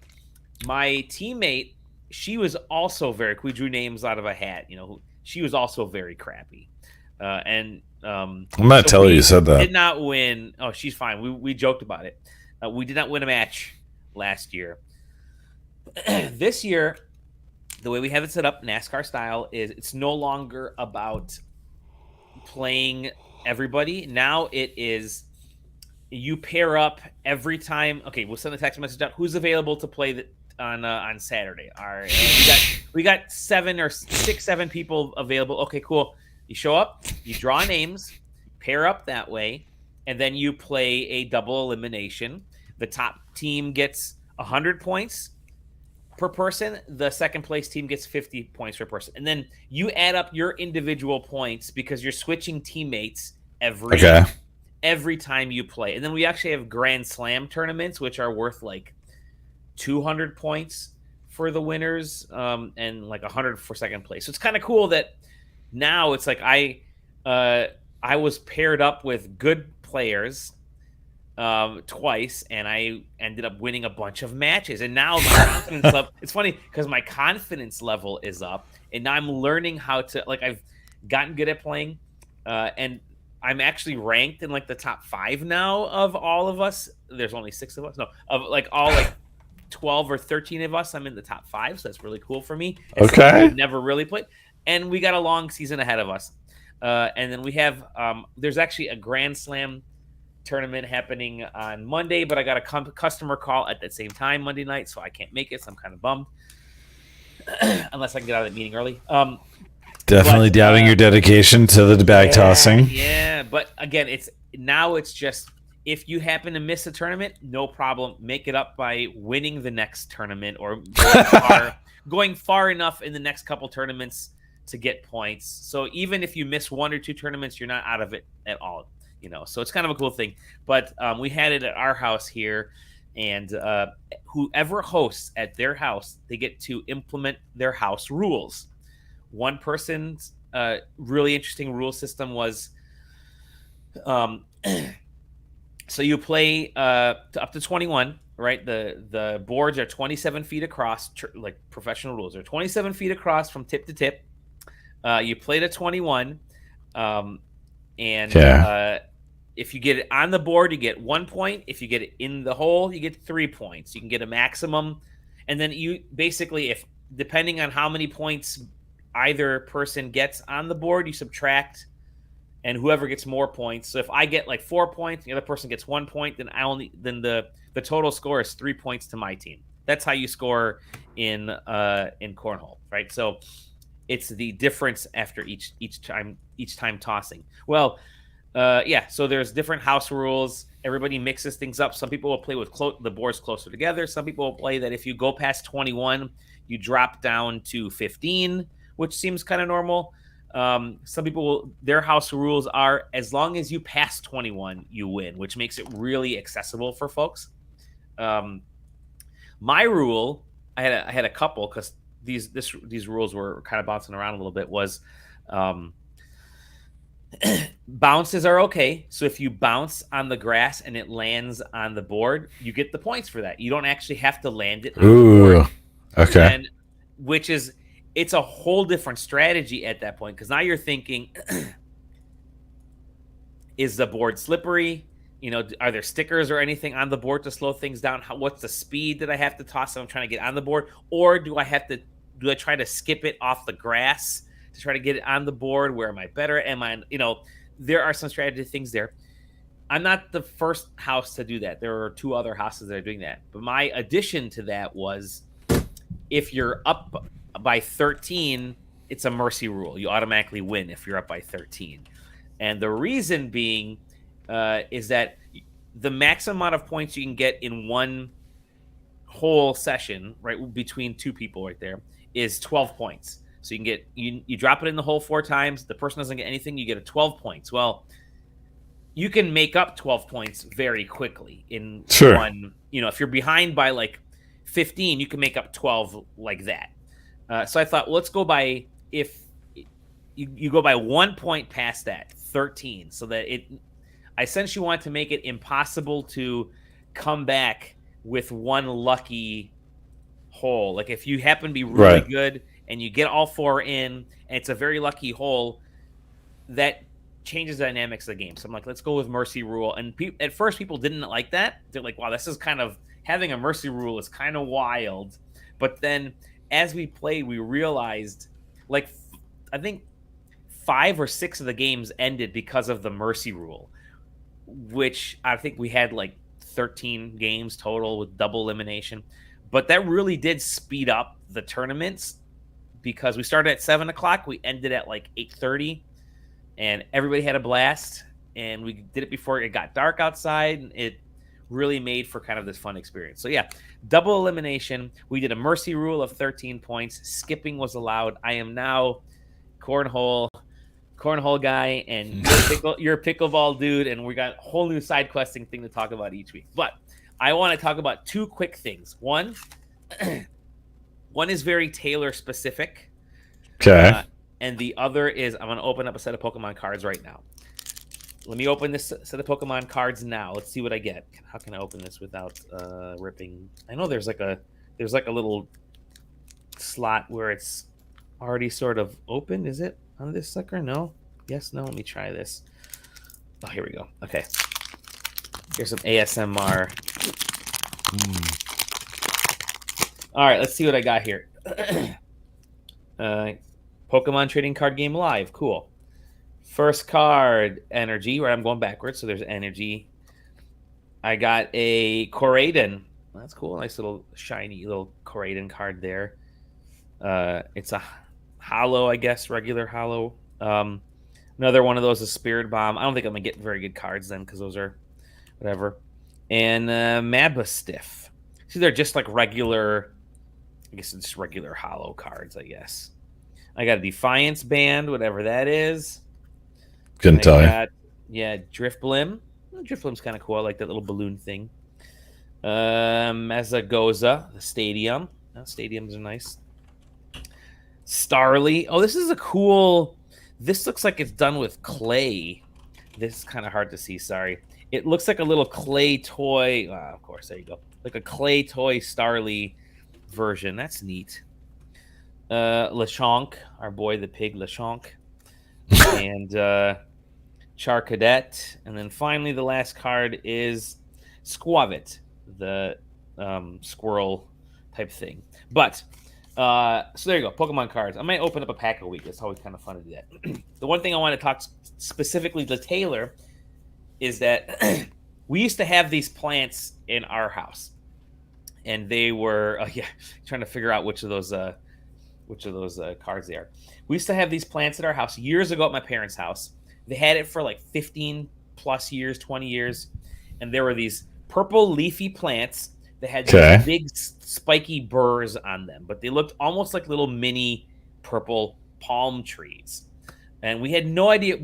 My teammate, she was also we drew names out of a hat. She was also very crappy, and I'm not telling you said that. Did not win. Oh, she's fine. We joked about it. We did not win a match last year. This year, the way we have it set up, NASCAR style, is it's no longer about playing everybody. Now it is you pair up every time. Okay, we'll send a text message out. Who's available to play on Saturday? All right, we got 7 people available. Okay, cool. You show up, you draw names, pair up that way, and then you play a double elimination. The top team gets 100 points per person. The second place team gets 50 points per person. And then you add up your individual points because you're switching teammates every time you play. And then we actually have Grand Slam tournaments, which are worth like 200 points for the winners and like 100 for second place. So it's kind of cool that now it's like I was paired up with good players twice, and I ended up winning a bunch of matches. And now my confidence level, it's funny because my confidence level is up, and now I'm learning how to, like, I've gotten good at playing, and I'm actually ranked in like the top 5 now of all of us. There's only 6 of us. No, of like all like 12 or 13 of us, I'm in the top 5, so that's really cool for me. Okay. I've never really played, and we got a long season ahead of us. And then we have there's actually a Grand Slam tournament happening on Monday, but I got a customer call at that same time Monday night, so I can't make it. So I'm kind of bummed, unless I can get out of the meeting early. Definitely doubting your dedication to the bag tossing. Yeah, but again, it's just if you happen to miss a tournament, no problem. Make it up by winning the next tournament or going far enough in the next couple tournaments to get points. So even if you miss 1 or 2 tournaments, you're not out of it at all. So it's kind of a cool thing. But we had it at our house here, and whoever hosts at their house, they get to implement their house rules. One person's really interesting rule system was, so you play up to 21, right? The boards are 27 feet across, like professional rules. They're 27 feet across from tip to tip. You play to 21, if you get it on the board, you get 1 point. If you get it in the hole, you get 3 points. You can get a maximum. And then you basically, if depending on how many points either person gets on the board, you subtract, and whoever gets more points. So if I get like 4 points, the other person gets 1 point, then the total score is 3 points to my team. That's how you score in cornhole, right? So it's the difference after each time tossing. Well, so there's different house rules. Everybody mixes things up. Some people will play with the boards closer together. Some people will play that if you go past 21, you drop down to 15, which seems kind of normal. Some people their house rules are as long as you pass 21, you win, which makes it really accessible for folks. My rule, I had a couple because these rules were kind of bouncing around a little bit. Was bounces are okay. So if you bounce on the grass and it lands on the board, you get the points for that. You don't actually have to land it on the board. Okay. And it's a whole different strategy at that point, because now you're thinking, is the board slippery? Are there stickers or anything on the board to slow things down? What's the speed that I have to toss if I'm trying to get on the board? Or do I try to skip it off the grass to try to get it on the board? Where am I better? There are some strategy things there. I'm not the first house to do that. There are 2 other houses that are doing that. But my addition to that was, if you're up by 13, it's a mercy rule. You automatically win if you're up by 13. And the reason being is that the maximum amount of points you can get in one whole session, right, between two people right there, is 12 points. So you can get, you drop it in the hole 4 times. The person doesn't get anything. You get a 12 points. Well, you can make up 12 points very quickly in one. If you're behind by like 15, you can make up 12 like that. So I thought, well, let's go by, if you go by 1 point past that, 13, so that I essentially want to make it impossible to come back with one lucky hole. Like if you happen to be really good and you get all 4 in, and it's a very lucky hole, that changes the dynamics of the game. So I'm like, let's go with mercy rule. And at first, people didn't like that. They're like, wow, this is kind of, having a mercy rule is kind of wild. But then as we played, we realized, like, I think 5 or 6 of the games ended because of the mercy rule, which I think we had like 13 games total with double elimination. But that really did speed up the tournaments, because we started at 7 o'clock, we ended at like 8:30, and everybody had a blast. And we did it before it got dark outside, and it really made for kind of this fun experience. So yeah, double elimination. We did a mercy rule of 13 points. Skipping was allowed. I am now cornhole guy, and you're a pickleball dude, and we got a whole new side questing thing to talk about each week. But I want to talk about 2 quick things. One is very Taylor specific. Okay. And the other is, I'm going to open up a set of Pokemon cards right now. Let me open this set of Pokemon cards now. Let's see what I get. How can I open this without ripping? I know there's like a little slot where it's already sort of open. Is it on this sucker? No. Yes. No. Let me try this. Oh, here we go. Okay. Here's some ASMR. All right. Let's see what I got here. Pokemon trading card game live. Cool. First card, energy, right? I'm going backwards, so there's energy. I got a Koraidon. That's cool. Nice little shiny little Koraidon card there. It's a hollow, I guess, regular hollow. Another one of those is Spirit Bomb. I don't think I'm going to get very good cards then, because those are whatever. And Mabastiff. See, they're just like regular, I guess it's just regular hollow cards, I guess. I got a Defiance Band, whatever that is. Couldn't tell you. Yeah, Drifblim. Drifblim's kind of cool. I like that little balloon thing. Mezagoza, the stadium. Stadiums are nice. Starly. Oh, this is a cool... This looks like it's done with clay. This is kind of hard to see, sorry. It looks like a little clay toy. Of course, there you go. Like a clay toy Starly version. That's neat. Lechonk, our boy the pig Lechonk. And... Charcadet, and then finally the last card is Squavit, the squirrel type thing. But so there you go, Pokemon cards. I might open up a pack a week. It's always kind of fun to do that. The one thing I want to talk specifically to Taylor is that we used to have these plants in our house, and they were trying to figure out which of those cards they are. We used to have these plants at our house years ago at my parents' house. They had it for like 15 plus years, 20 years. And there were these purple leafy plants that had these big spiky burrs on them. But they looked almost like little mini purple palm trees. And we had no idea.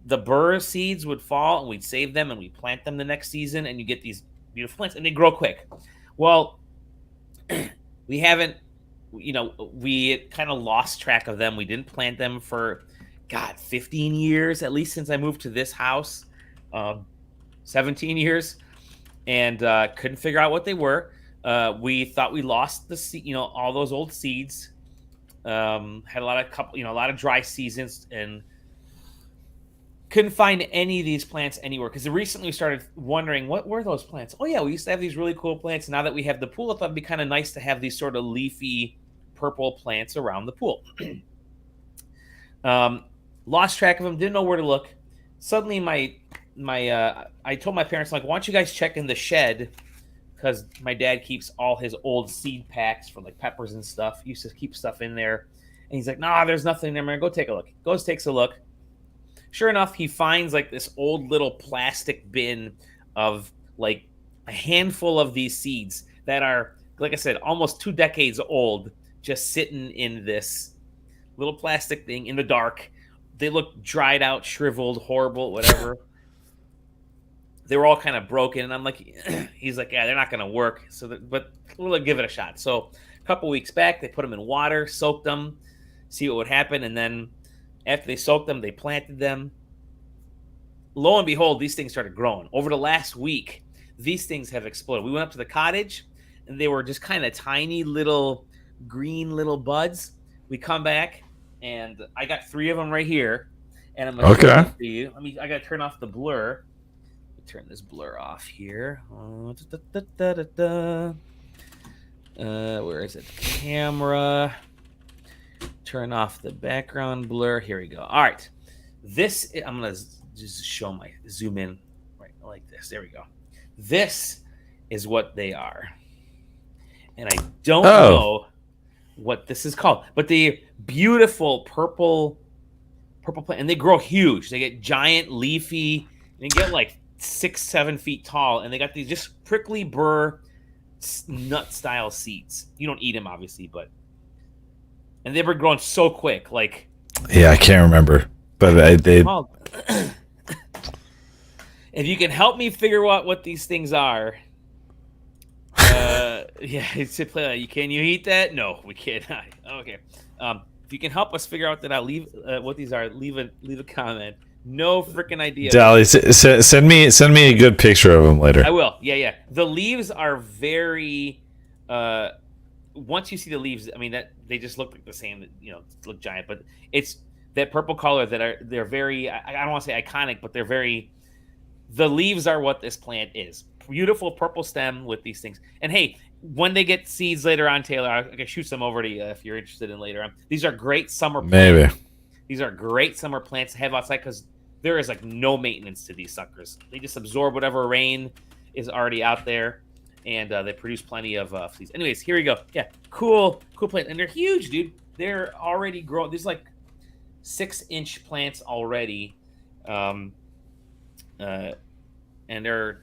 The burr seeds would fall, and we'd save them, and we'd plant them the next season. And you get these beautiful plants, and they grow quick. Well, we haven't, we kind of lost track of them. We didn't plant them for... 15 years, at least since I moved to this house, 17 years, and couldn't figure out what they were. We thought we lost the seed, all those old seeds. Had a lot of dry seasons, and couldn't find any of these plants anywhere. Because recently we started wondering, what were those plants? Oh yeah, we used to have these really cool plants. Now that we have the pool, I thought it'd be kind of nice to have these sort of leafy purple plants around the pool. Lost track of them, didn't know where to look. Suddenly I told my parents, like, why don't you guys check in the shed, because my dad keeps all his old seed packs for like peppers and stuff. He used to keep stuff in there. And he's like, nah, there's nothing there, man. Go take a look. Goes, takes a look. Sure enough, he finds like this old little plastic bin of like a handful of these seeds that are, like I said, almost 2 decades old, just sitting in this little plastic thing in the dark. They look dried out, shriveled, horrible, whatever. They were all kind of broken, and I'm like, he's like, yeah, they're not going to work. So, but we'll give it a shot. So, a couple weeks back, they put them in water, soaked them, see what would happen, and then after they soaked them, they planted them. Lo and behold, these things started growing. Over the last week, these things have exploded. We went up to the cottage, and they were just kind of tiny little green little buds. We come back, and I got 3 of them right here, and I'm going to show them to you. I got to turn off the blur. Turn this blur off here. Where is it? Camera. Turn off the background blur. Here we go. All right. I'm going to just show my zoom in right like this. There we go. This is what they are. And I don't know what this is called, but the beautiful purple plant, and they grow huge. They get giant, leafy, and they get like 6-7 feet tall, and they got these just prickly burr nut style seeds. You don't eat them, obviously, and they were growing so quick. Like, yeah, I can't remember, but they. If you can help me figure out what these things are, yeah, it's a play. Can you eat that? No, we can't. Okay. If you can help us figure out that, I'll leave what these are. Leave a comment. No freaking idea. Dally, send me a good picture of them later. I will. Yeah. The leaves are very. Once you see the leaves, I mean that they just look like the same. Look giant, but it's that purple color they're very. I don't want to say iconic, but they're very. The leaves are what this plant is. Beautiful purple stem with these things. And hey, when they get seeds later on, Taylor, I can shoot some over to you if you're interested in later on. These are great summer plants. Maybe. These are great summer plants to have outside because there is like no maintenance to these suckers. They just absorb whatever rain is already out there, and they produce plenty of seeds. Anyways, here we go. Yeah, cool plant. And they're huge, dude. They're already growing. There's like 6-inch plants already. And they'll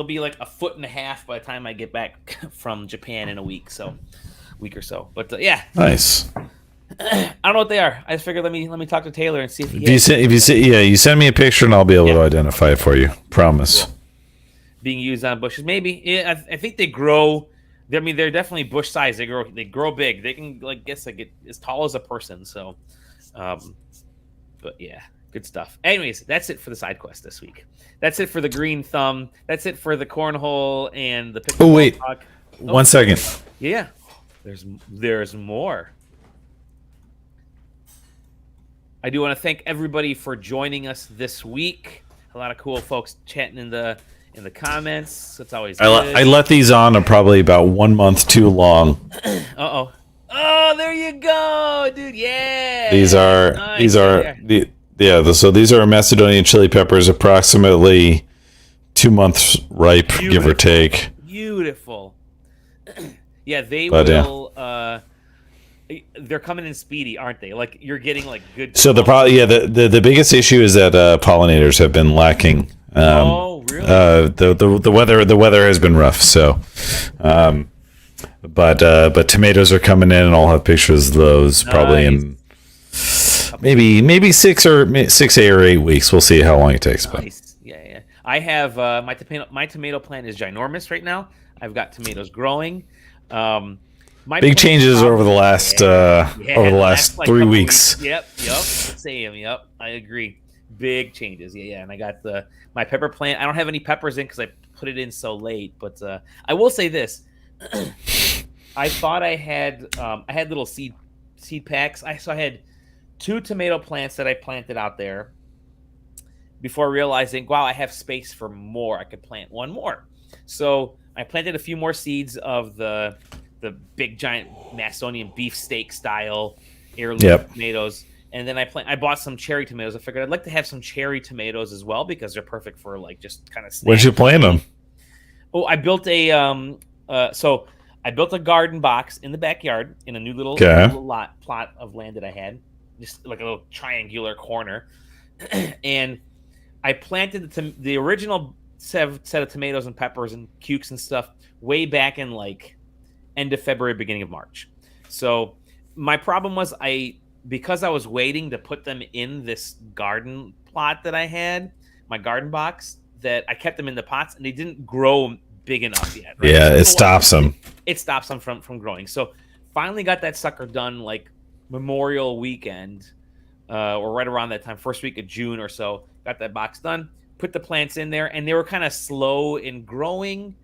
be like 1.5 foot by the time I get back from Japan in a week or so. But yeah, nice. I don't know what they are. I just figured let me talk to Taylor and see if you send me a picture and I'll be able to identify it for you. Promise. Cool. Being used on bushes, maybe. Yeah, I think they grow. I mean, they're definitely bush size. They grow big. They can get as tall as a person. So, but yeah. Good stuff. Anyways, that's it for the side quest this week. That's it for the green thumb. That's it for the cornhole and the pickleball. Oh wait, 1 second. Yeah, there's more. I do want to thank everybody for joining us this week. A lot of cool folks chatting in the comments. It's always good. I let these on probably about 1 month too long. Oh, there you go, dude. Yeah. These are Macedonian chili peppers, approximately 2 months ripe, give or take. Beautiful. Yeah, they will. Yeah. They're coming in speedy, aren't they? Like you're getting like good. So the biggest issue is that pollinators have been lacking. Oh, really? The weather has been rough. So, but tomatoes are coming in, and I'll have pictures of those probably in. Maybe 6 or 8 weeks. We'll see how long it takes. Nice. Yeah. I have my tomato plant is ginormous right now. I've got tomatoes growing. Big changes over the last 3 weeks. Yep. Same. Yep. I agree. Big changes. Yeah. And I got my pepper plant. I don't have any peppers in because I put it in so late. But I will say this: I thought I had little seed packs. I had 2 tomato plants that I planted out there before realizing, wow, I have space for more. I could plant one more. So I planted a few more seeds of the big giant Macedonian beefsteak style heirloom tomatoes. And then I bought some cherry tomatoes. I figured I'd like to have some cherry tomatoes as well because they're perfect for like just kind of. Where'd you plant them? Oh, I built a so I built a garden box in the backyard in a new little, Okay. plot of land that I had, just like a little triangular corner, and I planted the original set of tomatoes and peppers and cukes and stuff way back in like end of February, beginning of March. So my problem was because I was waiting to put them in this garden plot that I had, my garden box, that I kept them in the pots and they didn't grow big enough yet. Right? Yeah, So it stops them. It stops them from growing. So finally got that sucker done like Memorial weekend, or right around that time, first week of June or so. Got that box done, put the plants in there, and they were kind of slow in growing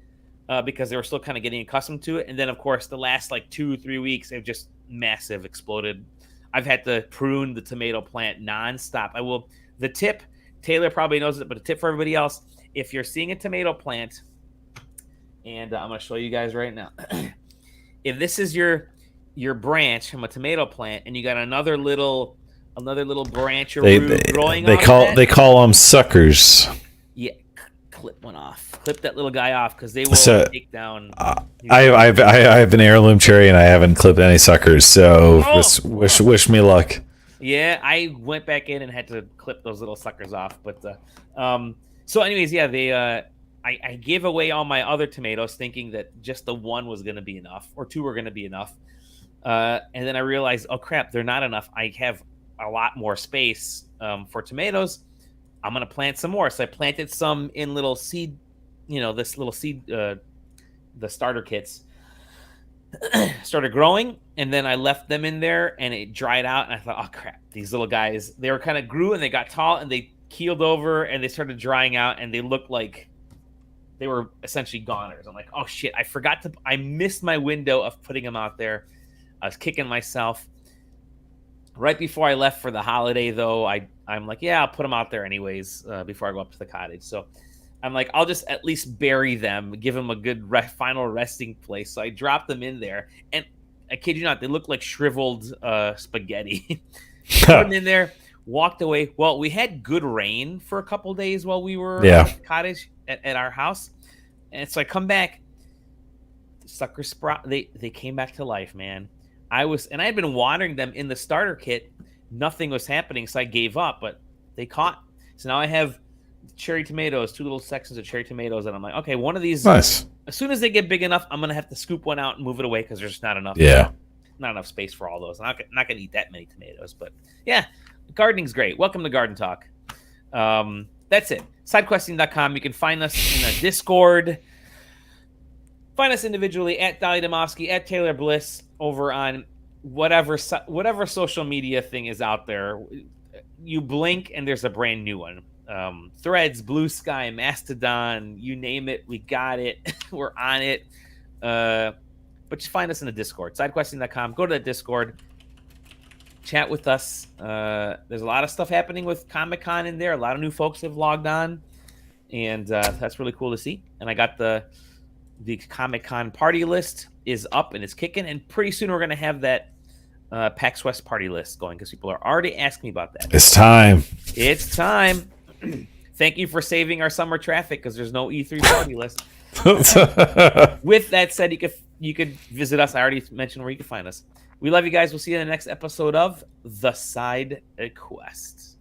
because they were still kind of getting accustomed to it. And then, of course, the last like 2-3 weeks, they've just massive exploded. I've had to prune the tomato plant nonstop. The tip, Taylor probably knows it, but a tip for everybody else, if you're seeing a tomato plant, and I'm going to show you guys right now. If this is your branch from a tomato plant, and you got another little branch or root growing. They call them suckers. Yeah, clip one off. Clip that little guy off because they will take down. I have an heirloom cherry and I haven't clipped any suckers, so wish me luck. Yeah, I went back in and had to clip those little suckers off, but so anyways, yeah, I gave away all my other tomatoes thinking that just the one was going to be enough or two were going to be enough, and then I realized, oh crap, they're not enough. I have a lot more space for tomatoes. I'm going to plant some more. So I planted some in little seed, this little seed, the starter kits started growing, and then I left them in there and it dried out. And I thought, oh crap, these little guys, they were kind of grew and they got tall and they keeled over and they started drying out and they looked like they were essentially goners. I'm like, oh shit, I missed my window of putting them out there. I was kicking myself. Right before I left for the holiday, though, I'm like, yeah, I'll put them out there anyways before I go up to the cottage. So I'm like, I'll just at least bury them, give them a good final resting place. So I dropped them in there, and I kid you not, they look like shriveled spaghetti. Put them in there, walked away. Well, we had good rain for a couple days while we were at the cottage at our house, and so I come back. The suckers they came back to life, man. I had been watering them in the starter kit. Nothing was happening, so I gave up, but they caught. So now I have cherry tomatoes, 2 little sections of cherry tomatoes, and I'm like, okay, one of these, nice. As soon as they get big enough, I'm going to have to scoop one out and move it away because there's just not enough. Yeah. Not enough space for all those. I'm not going to eat that many tomatoes, but yeah, gardening's great. Welcome to Garden Talk. That's it. SideQuesting.com. You can find us in a Discord. Find us individually at Dolly Demofsky, at Taylor Bliss, over on whatever social media thing is out there. You blink and there's a brand new one. Threads, Blue Sky, Mastodon, you name it, we got it. We're on it. But just find us in the Discord, sidequesting.com. Go to that Discord. Chat with us. There's a lot of stuff happening with Comic-Con in there. A lot of new folks have logged on. And that's really cool to see. And I got the Comic-Con party list is up and it's kicking, and pretty soon we're going to have that PAX West party list going because people are already asking me about that. It's time. Thank you for saving our summer traffic because there's no E3 party list. With that said, you could visit us. I already mentioned where you can find us. We love you guys. We'll see you in the next episode of The Side Quest.